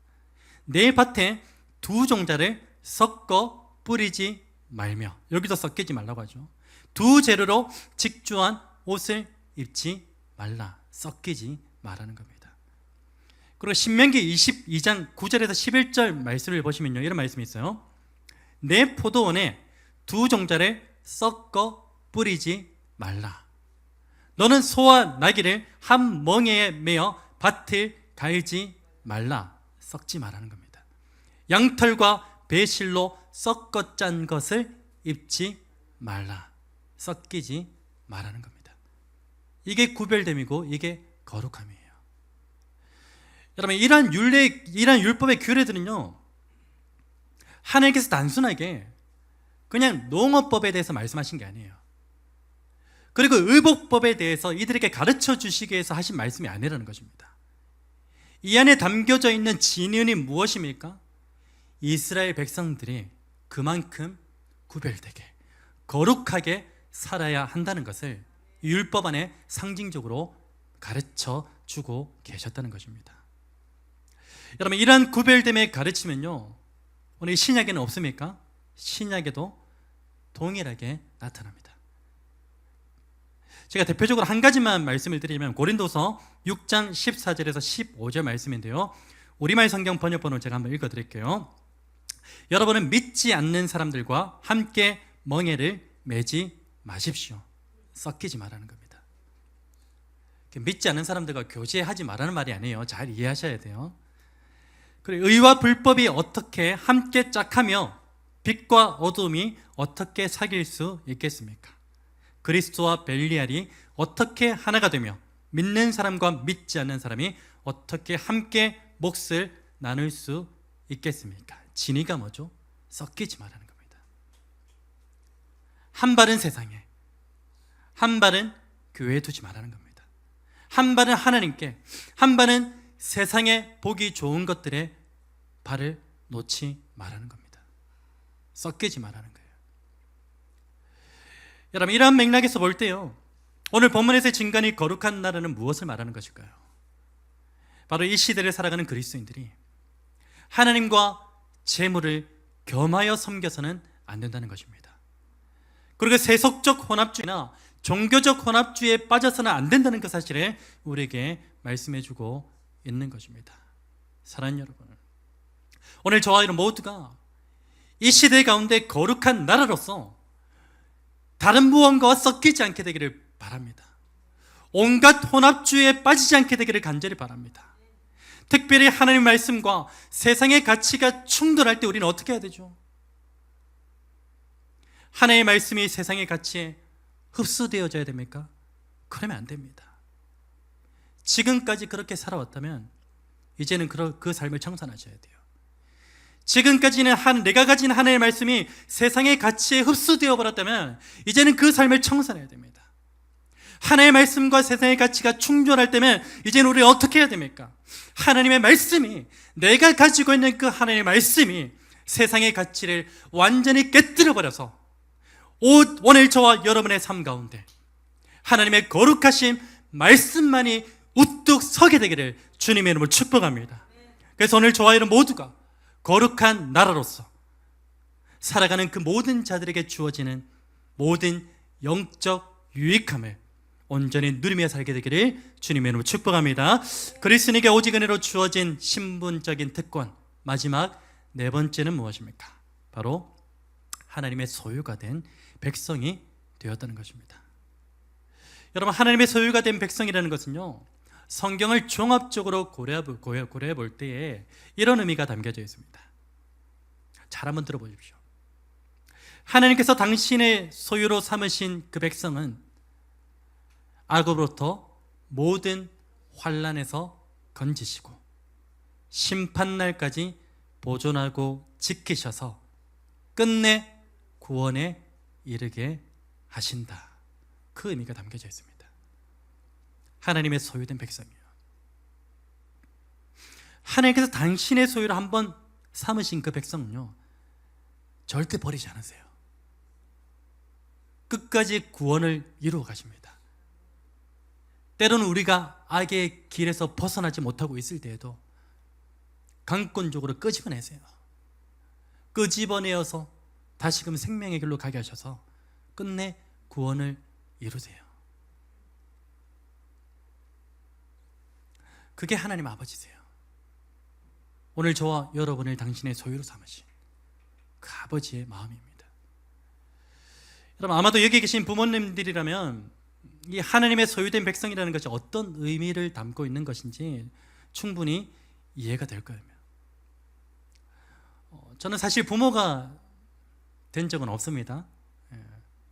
내 밭에 두 종자를 섞어 뿌리지 말며, 여기서 섞이지 말라고 하죠. 두 재료로 직주한 옷을 입지 말라, 섞이지 말라는 겁니다. 그리고 신명기 22장 9절에서 11절 말씀을 보시면요, 이런 말씀이 있어요. 내 포도원에 두 종자를 섞어 뿌리지 말라. 너는 소와 나귀를 한 멍에에 매어 밭을 갈지 말라, 섞지 말라는 겁니다. 양털과 배실로 섞어 짠 것을 입지 말라, 섞이지 말라는 겁니다. 이게 구별됨이고 이게 거룩함이에요. 여러분, 이러한 율법의 규례들은요, 하나님께서 단순하게 그냥 농업법에 대해서 말씀하신 게 아니에요. 그리고 의복법에 대해서 이들에게 가르쳐 주시기 위해서 하신 말씀이 아니라는 것입니다. 이 안에 담겨져 있는 진리는 무엇입니까? 이스라엘 백성들이 그만큼 구별되게 거룩하게 살아야 한다는 것을 율법 안에 상징적으로 가르쳐 주고 계셨다는 것입니다. 여러분, 이러한 구별됨의 가르치면요, 오늘 신약에는 없습니까? 신약에도 동일하게 나타납니다. 제가 대표적으로 한 가지만 말씀을 드리면 고린도서 6장 14절에서 15절 말씀인데요, 우리말 성경 번역본을 제가 한번 읽어드릴게요. 여러분은 믿지 않는 사람들과 함께 멍에를 매지 마십시오. 섞이지 말라는 겁니다. 믿지 않는 사람들과 교제하지 말라는 말이 아니에요. 잘 이해하셔야 돼요. 그리고 의와 불법이 어떻게 함께 짝하며 빛과 어둠이 어떻게 사귈 수 있겠습니까? 그리스도와 벨리알이 어떻게 하나가 되며 믿는 사람과 믿지 않는 사람이 어떻게 함께 몫을 나눌 수 있겠습니까? 진리가 뭐죠? 섞이지 말라는 겁니다. 한 발은 세상에, 한 발은 교회에 두지 말라는 겁니다. 한 발은 하나님께, 한 발은 세상에 보기 좋은 것들에 발을 놓지 말라는 겁니다. 섞이지 말라는 거예요. 여러분, 이러한 맥락에서 볼 때요, 오늘 본문에서의 증거니 거룩한 나라는 무엇을 말하는 것일까요? 바로 이 시대를 살아가는 그리스도인들이 하나님과 재물을 겸하여 섬겨서는 안 된다는 것입니다. 그리고 세속적 혼합주의나 종교적 혼합주의에 빠져서는 안 된다는 그 사실을 우리에게 말씀해 주고 있는 것입니다. 사랑하는 여러분, 오늘 저와 여러분 모두가 이 시대 가운데 거룩한 나라로서 다른 무언가와 섞이지 않게 되기를 바랍니다. 온갖 혼합주의에 빠지지 않게 되기를 간절히 바랍니다. 특별히 하나님의 말씀과 세상의 가치가 충돌할 때 우리는 어떻게 해야 되죠? 하나님의 말씀이 세상의 가치에 흡수되어져야 됩니까? 그러면 안 됩니다. 지금까지 그렇게 살아왔다면 이제는 그 삶을 청산하셔야 돼요. 지금까지는 내가 가진 하나님의 말씀이 세상의 가치에 흡수되어 버렸다면 이제는 그 삶을 청산해야 됩니다. 하나님의 말씀과 세상의 가치가 충돌할 때면 이제는 우리 어떻게 해야 됩니까? 하나님의 말씀이, 내가 가지고 있는 그 하나님의 말씀이 세상의 가치를 완전히 깨뜨려 버려서 오늘 저와 여러분의 삶 가운데 하나님의 거룩하신 말씀만이 우뚝 서게 되기를 주님의 이름으로 축복합니다. 그래서 오늘 저와 여러분 모두가 거룩한 나라로서 살아가는 그 모든 자들에게 주어지는 모든 영적 유익함을 온전히 누리며 살게 되기를 주님의 이름으로 축복합니다. 그리스도인에게 오직 은혜로 주어진 신분적인 특권, 마지막 네 번째는 무엇입니까? 바로 하나님의 소유가 된 백성이 되었다는 것입니다. 여러분, 하나님의 소유가 된 백성이라는 것은요, 성경을 종합적으로 고려해 볼 때에 이런 의미가 담겨져 있습니다. 잘 한번 들어보십시오. 하나님께서 당신의 소유로 삼으신 그 백성은 악으로부터 모든 환난에서 건지시고 심판날까지 보존하고 지키셔서 끝내 구원에 이르게 하신다. 그 의미가 담겨져 있습니다. 하나님의 소유된 백성이에요. 하나님께서 당신의 소유로 한번 삼으신 그 백성은요, 절대 버리지 않으세요. 끝까지 구원을 이루어 가십니다. 때로는 우리가 악의 길에서 벗어나지 못하고 있을 때에도 강권적으로 끄집어내세요. 끄집어내어서 다시금 생명의 길로 가게 하셔서 끝내 구원을 이루세요. 그게 하나님 아버지세요. 오늘 저와 여러분을 당신의 소유로 삼으신 그 아버지의 마음입니다. 여러분, 아마도 여기 계신 부모님들이라면 이 하나님의 소유된 백성이라는 것이 어떤 의미를 담고 있는 것인지 충분히 이해가 될 거예요. 저는 사실 부모가 된 적은 없습니다.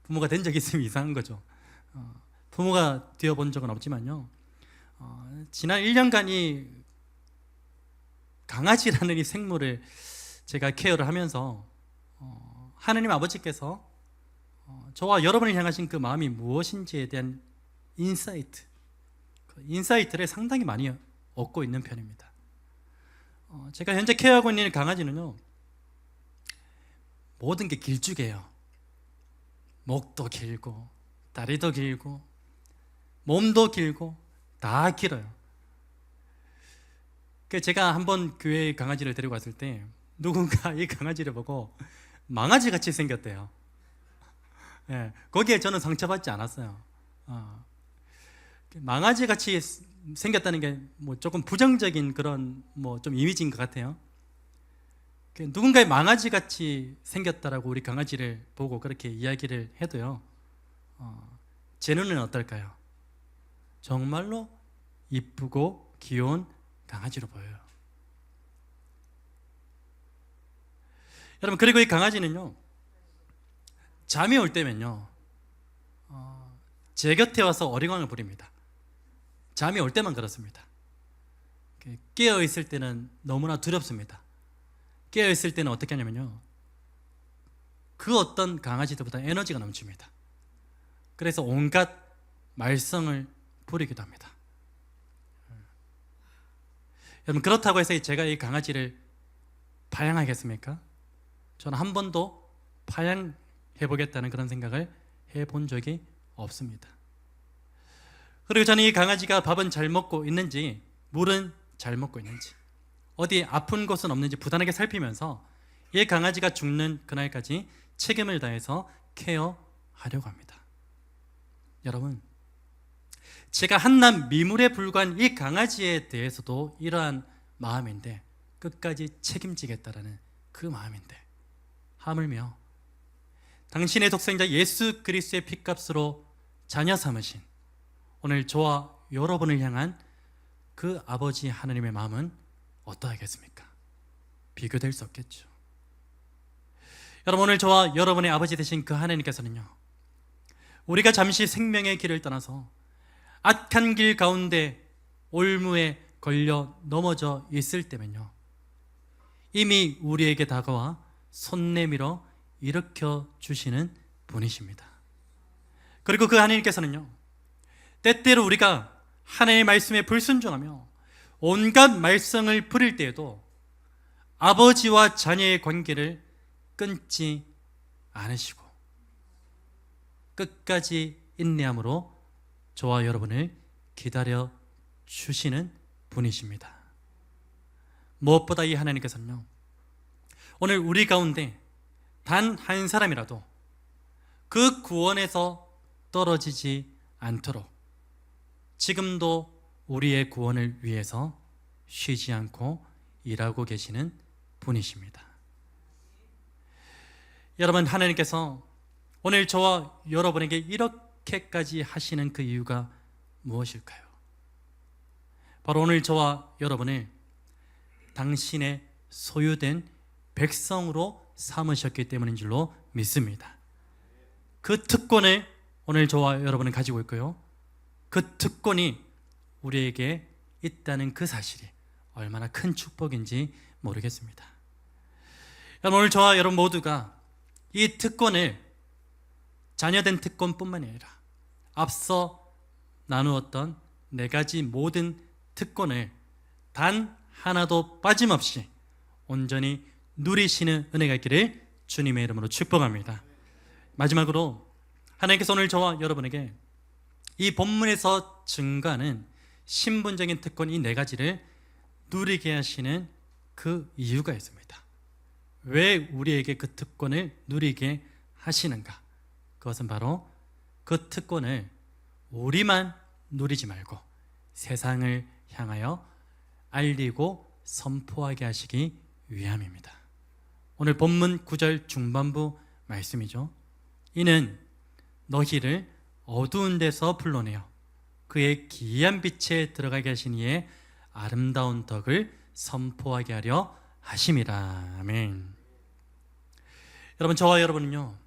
부모가 된 적이 있으면 이상한 거죠. 부모가 되어본 적은 없지만요, 지난 1년간 이 강아지라는 이 생물을 제가 케어를 하면서 하나님 아버지께서 저와 여러분을 향하신 그 마음이 무엇인지에 대한 그 인사이트를 상당히 많이 얻고 있는 편입니다. 제가 현재 케어하고 있는 강아지는요, 모든 게 길쭉해요. 목도 길고 다리도 길고 몸도 길고 다 길어요. 제가 한번 교회에 강아지를 데리고 왔을 때 누군가 이 강아지를 보고 망아지 같이 생겼대요. 거기에 저는 상처받지 않았어요. 망아지 같이 생겼다는 게 뭐 조금 부정적인 그런 뭐 좀 이미지인 것 같아요. 누군가의 망아지 같이 생겼다라고 우리 강아지를 보고 그렇게 이야기를 해도요, 제 눈에는 어떨까요? 정말로 이쁘고 귀여운 강아지로 보여요. 여러분, 그리고 이 강아지는요, 잠이 올 때면요, 제 곁에 와서 어리광을 부립니다. 잠이 올 때만 그렇습니다. 깨어 있을 때는 너무나 두렵습니다. 깨어 있을 때는 어떻게 하냐면요, 그 어떤 강아지들보다 에너지가 넘칩니다. 그래서 온갖 말썽을 부리기도 합니다. 여러분, 그렇다고 해서 제가 이 강아지를 파양하겠습니까? 저는 한 번도 파양해보겠다는 그런 생각을 해본 적이 없습니다. 그리고 저는 이 강아지가 밥은 잘 먹고 있는지, 물은 잘 먹고 있는지, 어디 아픈 곳은 없는지 부단하게 살피면서 이 강아지가 죽는 그날까지 책임을 다해서 케어하려고 합니다. 여러분, 제가 한낱 미물에 불과한 이 강아지에 대해서도 이러한 마음인데, 끝까지 책임지겠다라는 그 마음인데, 하물며 당신의 독생자 예수 그리스도의 피값으로 자녀 삼으신 오늘 저와 여러분을 향한 그 아버지 하나님의 마음은 어떠하겠습니까? 비교될 수 없겠죠. 여러분, 오늘 저와 여러분의 아버지 되신 그 하나님께서는요, 우리가 잠시 생명의 길을 떠나서 악한 길 가운데 올무에 걸려 넘어져 있을 때면요, 이미 우리에게 다가와 손 내밀어 일으켜 주시는 분이십니다. 그리고 그 하나님께서는요, 때때로 우리가 하나님의 말씀에 불순종하며 온갖 말썽을 부릴 때에도 아버지와 자녀의 관계를 끊지 않으시고 끝까지 인내함으로 저와 여러분을 기다려 주시는 분이십니다. 무엇보다 이 하나님께서는요, 오늘 우리 가운데 단 한 사람이라도 그 구원에서 떨어지지 않도록 지금도 우리의 구원을 위해서 쉬지 않고 일하고 계시는 분이십니다. 여러분, 하나님께서 오늘 저와 여러분에게 이렇게까지 하시는 그 이유가 무엇일까요? 바로 오늘 저와 여러분을 당신의 소유된 백성으로 삼으셨기 때문인 줄로 믿습니다. 그 특권을 오늘 저와 여러분은 가지고 있고요, 그 특권이 우리에게 있다는 그 사실이 얼마나 큰 축복인지 모르겠습니다. 여러분, 오늘 저와 여러분 모두가 이 특권을, 자녀된 특권뿐만이 아니라 앞서 나누었던 네 가지 모든 특권을 단 하나도 빠짐없이 온전히 누리시는 은혜가 있기를 주님의 이름으로 축복합니다. 마지막으로 하나님께서 오늘 저와 여러분에게 이 본문에서 증가하는 신분적인 특권 이 네 가지를 누리게 하시는 그 이유가 있습니다. 왜 우리에게 그 특권을 누리게 하시는가? 그것은 바로 그 특권을 우리만 누리지 말고 세상을 향하여 알리고 선포하게 하시기 위함입니다. 오늘 본문 9절 중반부 말씀이죠. 이는 너희를 어두운 데서 불러내어 그의 기이한 빛에 들어가게 하신 이의 아름다운 덕을 선포하게 하려 하심이라. 아멘. 여러분, 저와 여러분은요,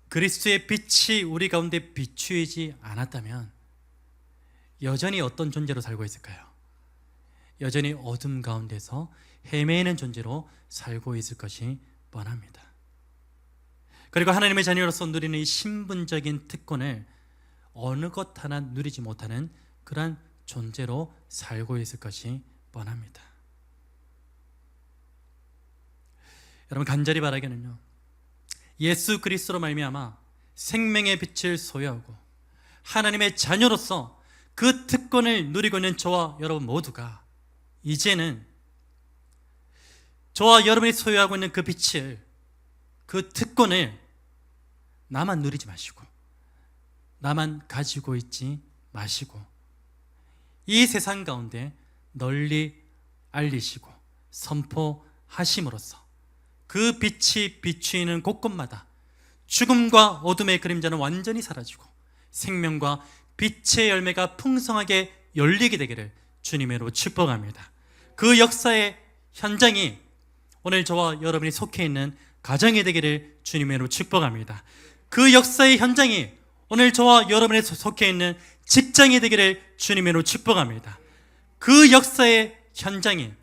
그리스도의 빛이 우리 가운데 비추이지 않았다면 여전히 어떤 존재로 살고 있을까요? 여전히 어둠 가운데서 헤매는 존재로 살고 있을 것이 뻔합니다. 그리고 하나님의 자녀로서 누리는 이 신분적인 특권을 어느 것 하나 누리지 못하는 그러한 존재로 살고 있을 것이 뻔합니다. 여러분, 간절히 바라기는요, 예수 그리스도로 말미암아 생명의 빛을 소유하고 하나님의 자녀로서 그 특권을 누리고 있는 저와 여러분 모두가 이제는 저와 여러분이 소유하고 있는 그 빛을, 그 특권을 나만 누리지 마시고 나만 가지고 있지 마시고 이 세상 가운데 널리 알리시고 선포하심으로써 그 빛이 비추이는 곳곳마다 죽음과 어둠의 그림자는 완전히 사라지고 생명과 빛의 열매가 풍성하게 열리게 되기를 주님의 이름으로 축복합니다. 그 역사의 현장이 오늘 저와 여러분이 속해 있는 가정이 되기를 주님의 이름으로 축복합니다. 그 역사의 현장이 오늘 저와 여러분이 속해 있는 직장이 되기를 주님의 이름으로 축복합니다. 그 역사의 현장이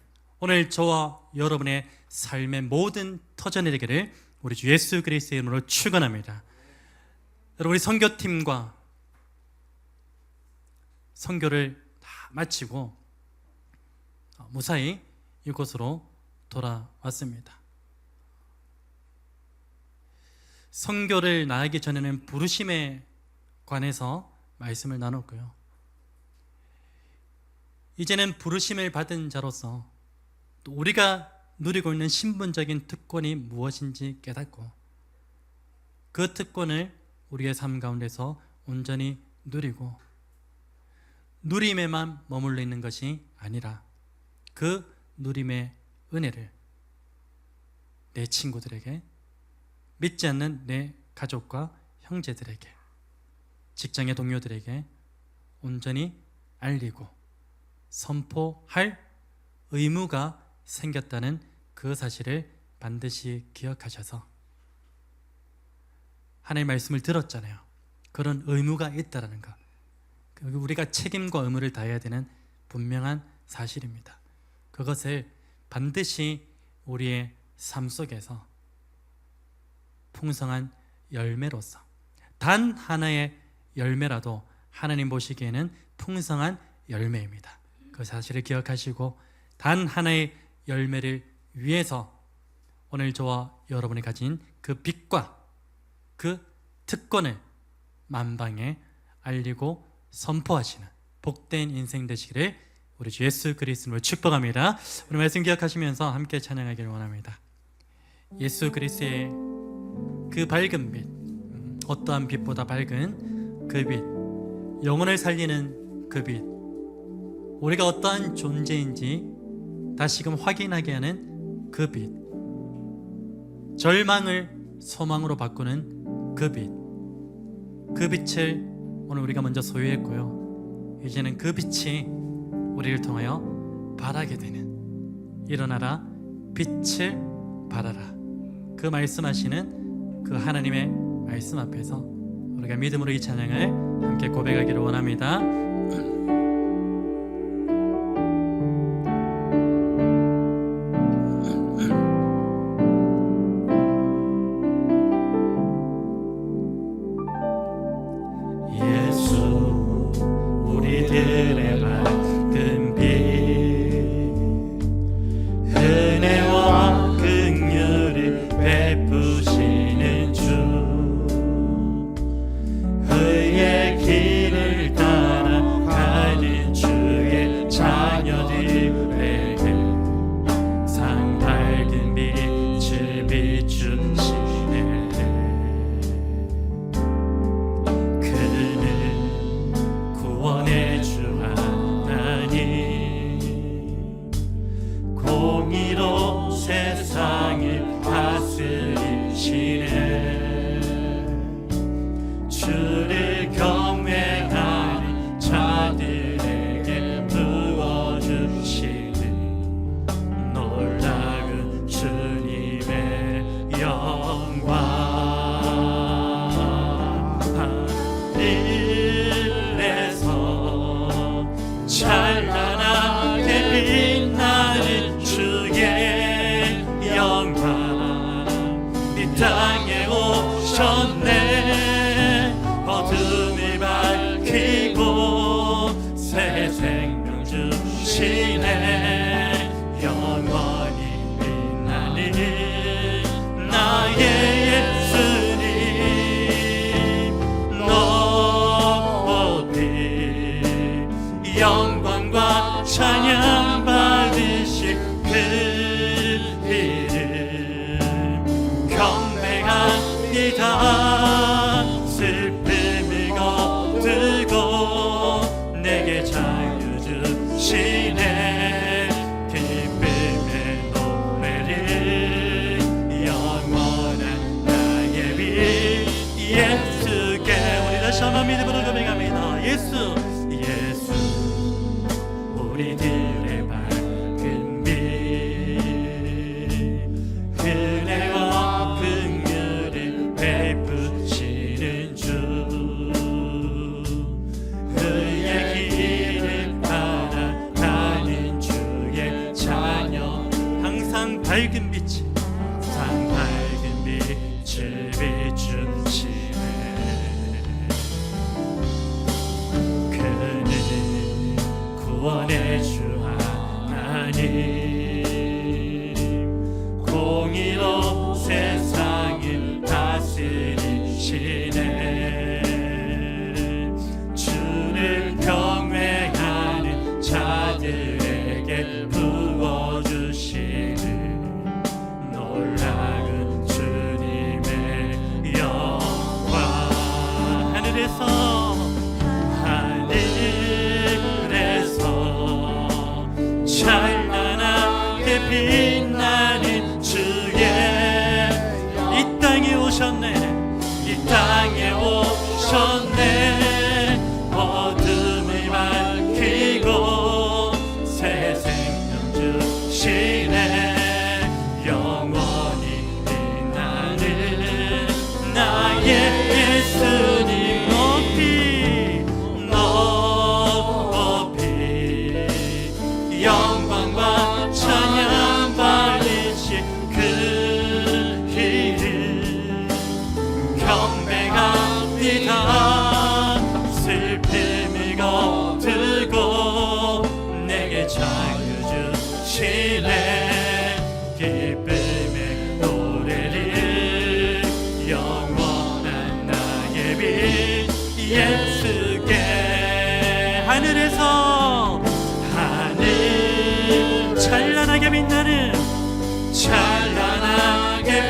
오늘 저와 여러분의 삶의 모든 터전이 되기를 우리 주 예수 그리스도의 이름으로 축원합니다. 여러분, 우리 선교팀과 선교를 다 마치고 무사히 이곳으로 돌아왔습니다. 선교를 나가기 전에는 부르심에 관해서 말씀을 나눴고요. 이제는 부르심을 받은 자로서 또 우리가 누리고 있는 신분적인 특권이 무엇인지 깨닫고 그 특권을 우리의 삶 가운데서 온전히 누리고 누림에만 머물러 있는 것이 아니라 그 누림의 은혜를 내 친구들에게, 믿지 않는 내 가족과 형제들에게, 직장의 동료들에게 온전히 알리고 선포할 의무가 생겼다는 그 사실을 반드시 기억하셔서, 하나님의 말씀을 들었잖아요. 그런 의무가 있다는 것, 우리가 책임과 의무를 다해야 되는 분명한 사실입니다. 그것을 반드시 우리의 삶 속에서 풍성한 열매로서, 단 하나의 열매라도 하나님 보시기에는 풍성한 열매입니다. 그 사실을 기억하시고 단 하나의 열매를 위해서 오늘 저와 여러분이 가진 그 빛과 그 특권을 만방에 알리고 선포하시는 복된 인생 되시기를 우리 주 예수 그리스도로 축복합니다. 오늘 말씀 기억하시면서 함께 찬양하기를 원합니다. 예수 그리스도의 그 밝은 빛, 어떠한 빛보다 밝은 그 빛, 영혼을 살리는 그 빛, 우리가 어떠한 존재인지 다시금 확인하게 하는 그 빛, 절망을 소망으로 바꾸는 그 빛, 그 빛을 오늘 우리가 먼저 소유했고요. 이제는 그 빛이 우리를 통하여 발하게 되는, 일어나라 빛을 발하라, 그 말씀하시는 그 하나님의 말씀 앞에서 우리가 믿음으로 이 찬양을 함께 고백하기를 원합니다. 우리들의 밝은 빛, 은혜와 긍휼을 베푸시는 주, 의의 길을 따라가는 주의 자녀들에게 상 밝은 빛을 비추시네. 구원의 주 하나님, 공의로 세상을 다스리시네. 주를 경외하는 자들에게 부어주시는 놀라운 주님의 영광. 찬란하게 빛나는 주의 영광, 이 땅에 오셨네. 어둠을 밝히고 새 생명 주시네. 영원히 빛나는 나의 예수님, 높이 영광과 찬양 받으실 그 이름 경배합니다. 슬픔을 거두고 내게 자유 주시네. 기쁨의 노래를 영원한 나의 빛 예수께 우리 다시 한번 믿음으로 고백합니다. 예수 우리들의 밝은 빛, 은혜와 긍휼을 베푸시는 주, 의의 길을 따라가는 주의 자녀, 항상 밝은 빛이, 항상 밝은 빛을 비추시네. 그는 구원의 주 하나님, 공의로 세상을 다스리시네. 자유 주시네 기쁨의 노래를 영원한 나의 빛 예수께 하늘에서 하늘 찬란하게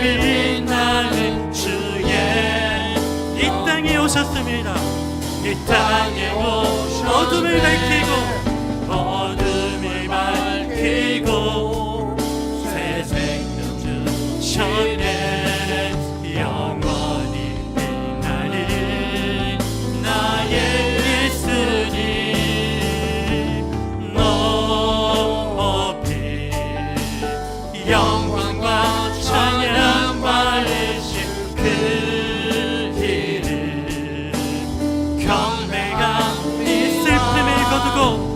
빛나는 주의 이 땅에 오셨습니다. 이 땅에 어둠을 밝히고 새 생명 주시네 영원히 빛나는 나의 예수님 높이 영광과 찬양 받으신 그 길을 경배가 이 슬픔을 거두고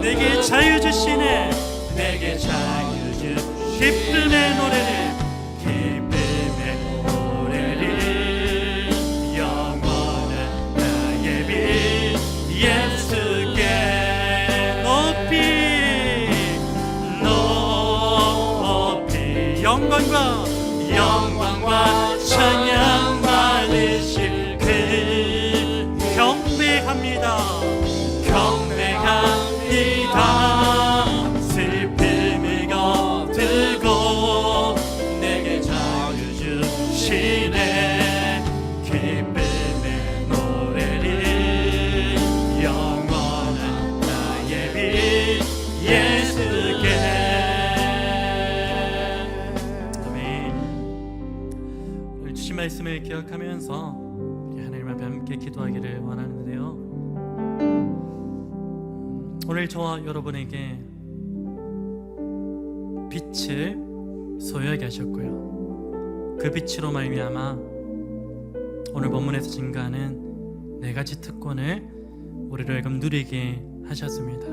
내게 자유 주시네 내게 자유 주 기쁨의 노래를 영원한 나의 빛 예수께 높이 영광과 찬양 받으실 그 경배합니다 슬픔을 거두고 내게 자유 주시네 기쁨의 노래를 영원한 나의 빛 예수께 아멘. 오늘 주신 말씀을 기억하면서 하나님 앞에 함께 기도하기를 원하는데요, 오늘 저와 여러분에게 빛을 소유하게 하셨고요, 그 빛으로 말미암아 오늘 본문에서 증가하는 네 가지 특권을 우리를 하여금 누리게 하셨습니다.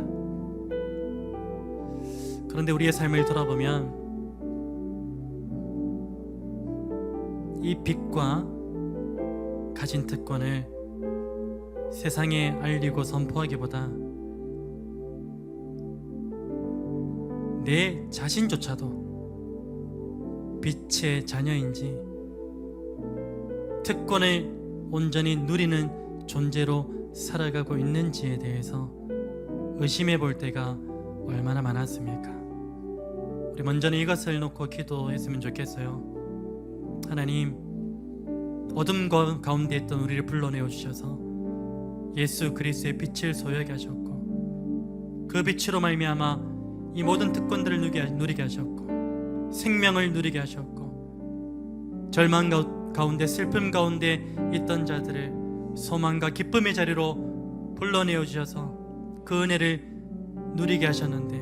그런데 우리의 삶을 돌아보면 이 빛과 가진 특권을 세상에 알리고 선포하기보다 내 자신조차도 빛의 자녀인지 특권을 온전히 누리는 존재로 살아가고 있는지에 대해서 의심해 볼 때가 얼마나 많았습니까? 우리 먼저는 이것을 놓고 기도했으면 좋겠어요. 하나님, 어둠 가운데 있던 우리를 불러내어 주셔서 예수 그리스도의 빛을 소유하게 하셨고, 그 빛으로 말미암아 이 모든 특권들을 누리게 하셨고, 생명을 누리게 하셨고, 절망 가운데 슬픔 가운데 있던 자들을 소망과 기쁨의 자리로 불러내어 주셔서 그 은혜를 누리게 하셨는데,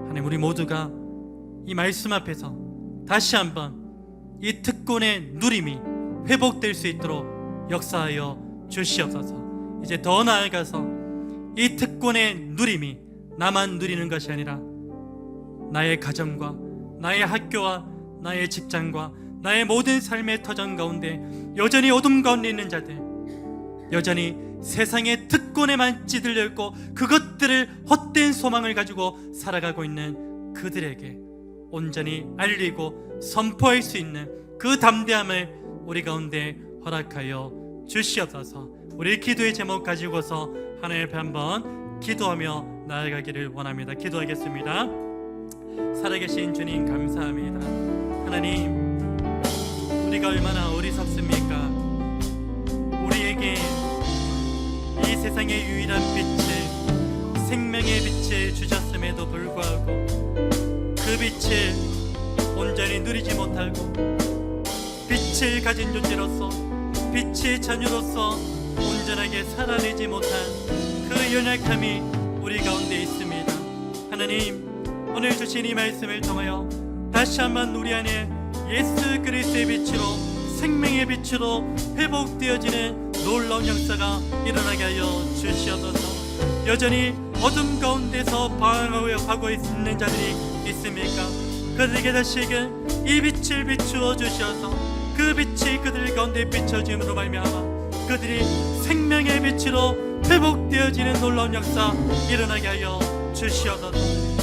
하나님, 우리 모두가 이 말씀 앞에서 다시 한번 이 특권의 누림이 회복될 수 있도록 역사하여 주시옵소서. 이제 더 나아가서 이 특권의 누림이 나만 누리는 것이 아니라 나의 가정과 나의 학교와 나의 직장과 나의 모든 삶의 터전 가운데 여전히 어둠 가운데 있는 자들, 여전히 세상의 특권에만 찌들려 있고 그것들을 헛된 소망을 가지고 살아가고 있는 그들에게 온전히 알리고 선포할 수 있는 그 담대함을 우리 가운데 허락하여 주시옵소서. 우리 기도의 제목 가지고서 하나님 앞에 한번 기도하며 나아가기를 원합니다. 기도하겠습니다. 살아계신 주님, 감사합니다. 하나님, 우리가 얼마나 어리석습니까? 우리에게 이 세상의 유일한 빛을, 생명의 빛을 주셨음에도 불구하고 그 빛을 온전히 누리지 못하고 빛을 가진 존재로서, 빛의 자녀로서 온전하게 살아내지 못한 그 연약함이 우리 가운데 있습니다. 하나님, 오늘 주신 이 말씀을 통하여 다시 한번 우리 안에 예수 그리스도의 빛으로, 생명의 빛으로 회복되어지는 놀라운 역사가 일어나게 하여 주시옵소서. 여전히 어둠 가운데서 방황하고 있는 자들이 있습니까? 그들에게 다시금 이 빛을 비추어 주셔서 그 빛이 그들 가운데 비춰짐으로 말미암아 그들이 생명의 빛으로 회복되어지는 놀라운 역사 일어나게 하여 주시옵소서.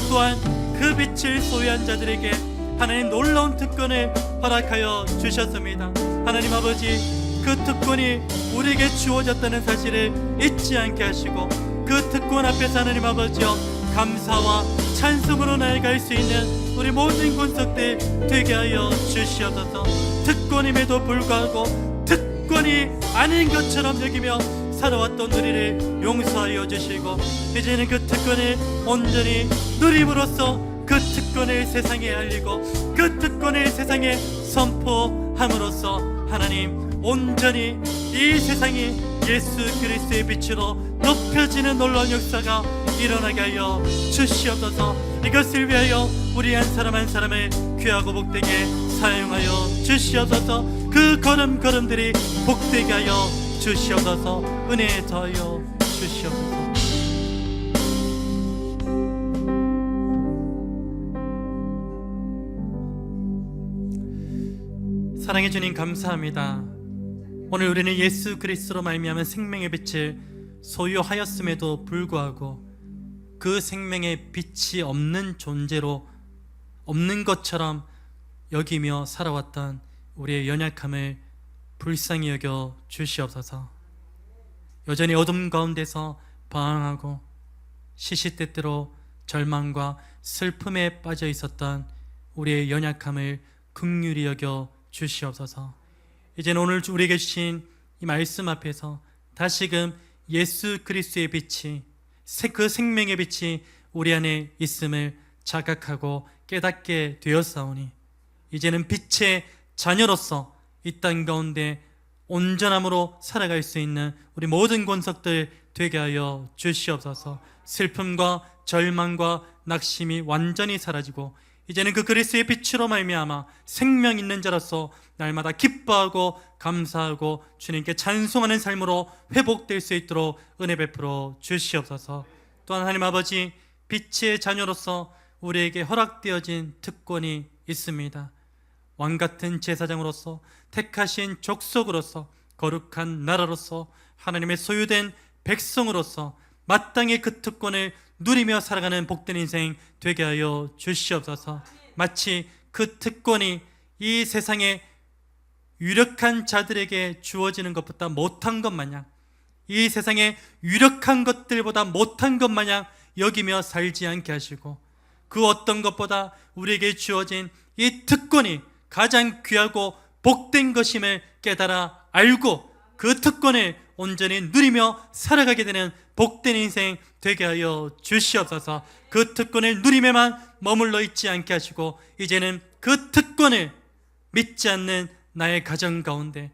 또한 그 빛을 소유한 자들에게 하나님 놀라운 특권을 허락하여 주셨습니다. 하나님 아버지, 그 특권이 우리에게 주어졌다는 사실을 잊지 않게 하시고 그 특권 앞에서 하나님 아버지여 감사와 찬송으로 나아갈 수 있는 우리 모든 권속들 되게 하여 주시옵소서. 특권임에도 불구하고 특권이 아닌 것처럼 여기며 살아왔던 우리를 용서하여 주시고 이제는 그 특권을 온전히 누림으로써 그 특권을 세상에 알리고 그 특권을 세상에 선포함으로써 하나님 온전히 이 세상이 예수 그리스도의 빛으로 높여지는 놀라운 역사가 일어나게 하여 주시옵소서. 이것을 위하여 우리 한 사람 한 사람을 귀하고 복되게 사용하여 주시옵소서. 그 걸음걸음들이 복되게 하여 주시옵소서. 은혜에 더하여 주시옵소서. 사랑해 주님 감사합니다. 오늘 우리는 예수 그리스도로 말미암은 생명의 빛을 소유하였음에도 불구하고 그 생명의 빛이 없는 존재로 없는 것처럼 여기며 살아왔던 우리의 연약함을 불쌍히 여겨 주시옵소서. 여전히 어둠 가운데서 방황하고 시시때때로 절망과 슬픔에 빠져 있었던 우리의 연약함을 긍휼히 여겨 주시옵소서. 이제는 오늘 우리에게 주신 이 말씀 앞에서 다시금 예수 그리스도의 빛이 그 생명의 빛이 우리 안에 있음을 자각하고 깨닫게 되었사오니 이제는 빛의 자녀로서 이 땅 가운데 온전함으로 살아갈 수 있는 우리 모든 권속들 되게 하여 주시옵소서. 슬픔과 절망과 낙심이 완전히 사라지고 이제는 그 그리스도의 빛으로 말미암아 생명 있는 자로서 날마다 기뻐하고 감사하고 주님께 찬송하는 삶으로 회복될 수 있도록 은혜 베풀어 주시옵소서. 또한 하나님 아버지, 빛의 자녀로서 우리에게 허락되어진 특권이 있습니다. 왕같은 제사장으로서 택하신 족속으로서 거룩한 나라로서 하나님의 소유된 백성으로서 마땅히 그 특권을 누리며 살아가는 복된 인생 되게 하여 주시옵소서. 마치 그 특권이 이 세상에 유력한 자들에게 주어지는 것보다 못한 것 마냥, 이 세상에 유력한 것들보다 못한 것 마냥 여기며 살지 않게 하시고 그 어떤 것보다 우리에게 주어진 이 특권이 가장 귀하고 복된 것임을 깨달아 알고 그 특권을 온전히 누리며 살아가게 되는 복된 인생 되게 하여 주시옵소서. 그 특권을 누림에만 머물러 있지 않게 하시고 이제는 그 특권을 믿지 않는 나의 가정 가운데,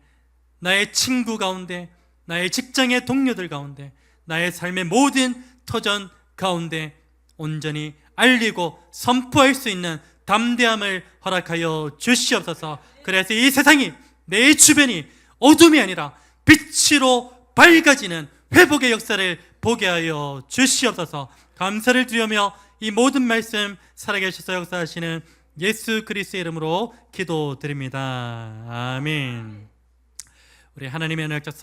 나의 친구 가운데, 나의 직장의 동료들 가운데, 나의 삶의 모든 터전 가운데 온전히 알리고 선포할 수 있는 담대함을 허락하여 주시옵소서. 그래서 이 세상이, 내 주변이 어둠이 아니라 빛으로 밝아지는 회복의 역사를 보게 하여 주시옵소서. 감사를 드리며 이 모든 말씀 살아계셔서 역사하시는 예수 그리스도의 이름으로 기도드립니다. 아멘. 우리 하나님의 언약적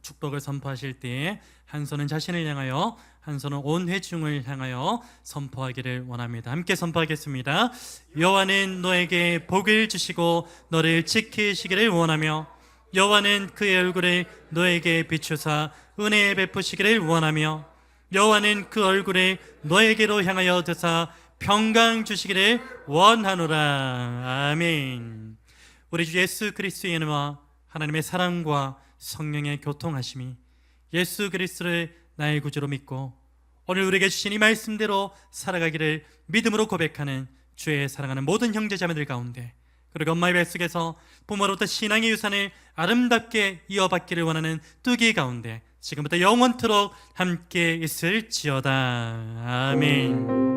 축복을 선포하실 때 한 손은 자신을 향하여, 한 손은 온 회중을 향하여 선포하기를 원합니다. 함께 선포하겠습니다. 여호와는 너에게 복을 주시고 너를 지키시기를 원하며, 여호와는 그의 얼굴을 너에게 비추사 은혜 베푸시기를 원하며, 여호와는 그 얼굴을 너에게로 향하여 드사 평강 주시기를 원하노라. 아멘. 우리 주 예수 그리스도의 은혜와 하나님의 사랑과 성령의 교통하심이 예수 그리스도를 나의 구주로 믿고 오늘 우리에게 주신 이 말씀대로 살아가기를 믿음으로 고백하는 주의 사랑하는 모든 형제자매들 가운데, 그리고 엄마의 뱃속에서 부모로부터 신앙의 유산을 아름답게 이어받기를 원하는 뚜기 가운데 지금부터 영원토록 함께 있을지어다. 아멘.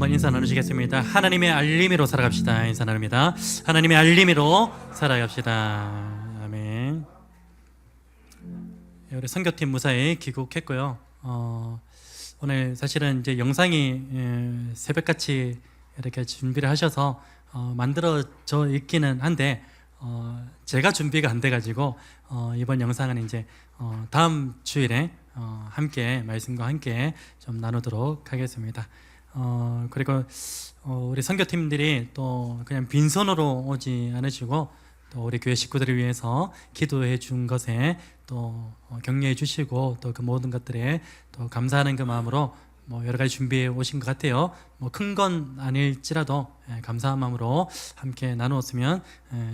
한번 인사 나누시겠습니다. 하나님의 알림으로 살아갑시다. 인사 나눕니다. 하나님의 알림으로 살아갑시다. 아멘. 우리 선교팀 무사히 귀국했고요. 오늘 사실은 이제 영상이 새벽같이 이렇게 준비를 하셔서 만들어져 있기는 한데 제가 준비가 안 돼가지고 이번 영상은 이제 다음 주일에 함께 말씀과 함께 좀 나누도록 하겠습니다. 그리고 우리 선교팀들이 또 그냥 빈손으로 오지 않으시고 또 우리 교회 식구들을 위해서 기도해 준 것에 또 격려해 주시고 또 그 모든 것들에 또 감사하는 그 마음으로 뭐 여러 가지 준비해 오신 것 같아요. 뭐 큰 건 아닐지라도 감사한 마음으로 함께 나누었으면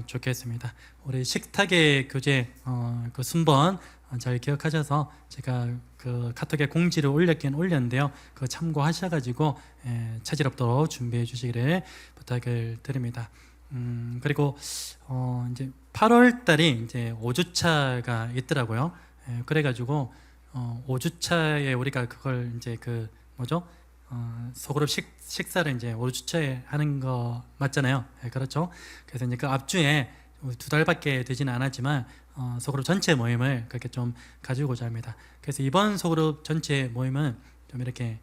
좋겠습니다. 우리 식탁의 교재 그 순번 잘 기억하셔서 제가 그 카톡에 공지를 올렸긴 올렸는데요. 그거 참고하셔가지고 차질 없도록 준비해 주시기를 부탁을 드립니다. 그리고 이제 8월 달이 이제 5주차가 있더라고요. 그래가지고 5주차에 우리가 그걸 이제 그 뭐죠? 소그룹 식사를 이제 5주차에 하는 거 맞잖아요. 그렇죠. 그래서 이제 그 앞주에 2달밖에 되지는 않았지만 소그룹 전체 모임을 그렇게 좀 가지고자 합니다. 그래서 이번 소그룹 전체 모임은 좀 이렇게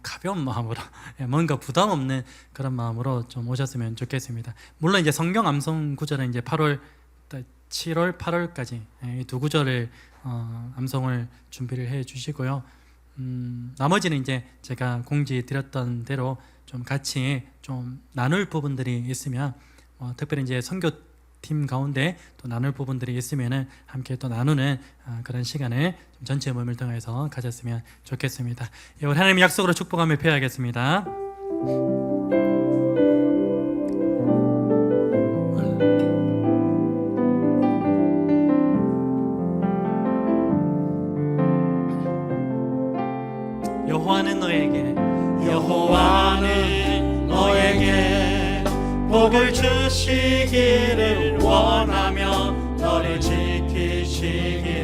가벼운 마음으로 뭔가 부담 없는 그런 마음으로 좀 오셨으면 좋겠습니다. 물론 이제 성경 암송 구절은 이제 8월, 7월, 8월까지 이 두 구절을 암송을 준비를 해 주시고요. 나머지는 이제 제가 공지 드렸던 대로 좀 같이 좀 나눌 부분들이 있으면 특별히 이제 선교팀 가운데 또 나눌 부분들이 있으면은 함께 또 나누는 그런 시간을 좀 전체 모임을 통해서 가졌으면 좋겠습니다. 예, 우리 하나님의 약속으로 축복하며 표하겠습니다. 여호와는 너에게 복을 주시기를 원하며 너를 지키시기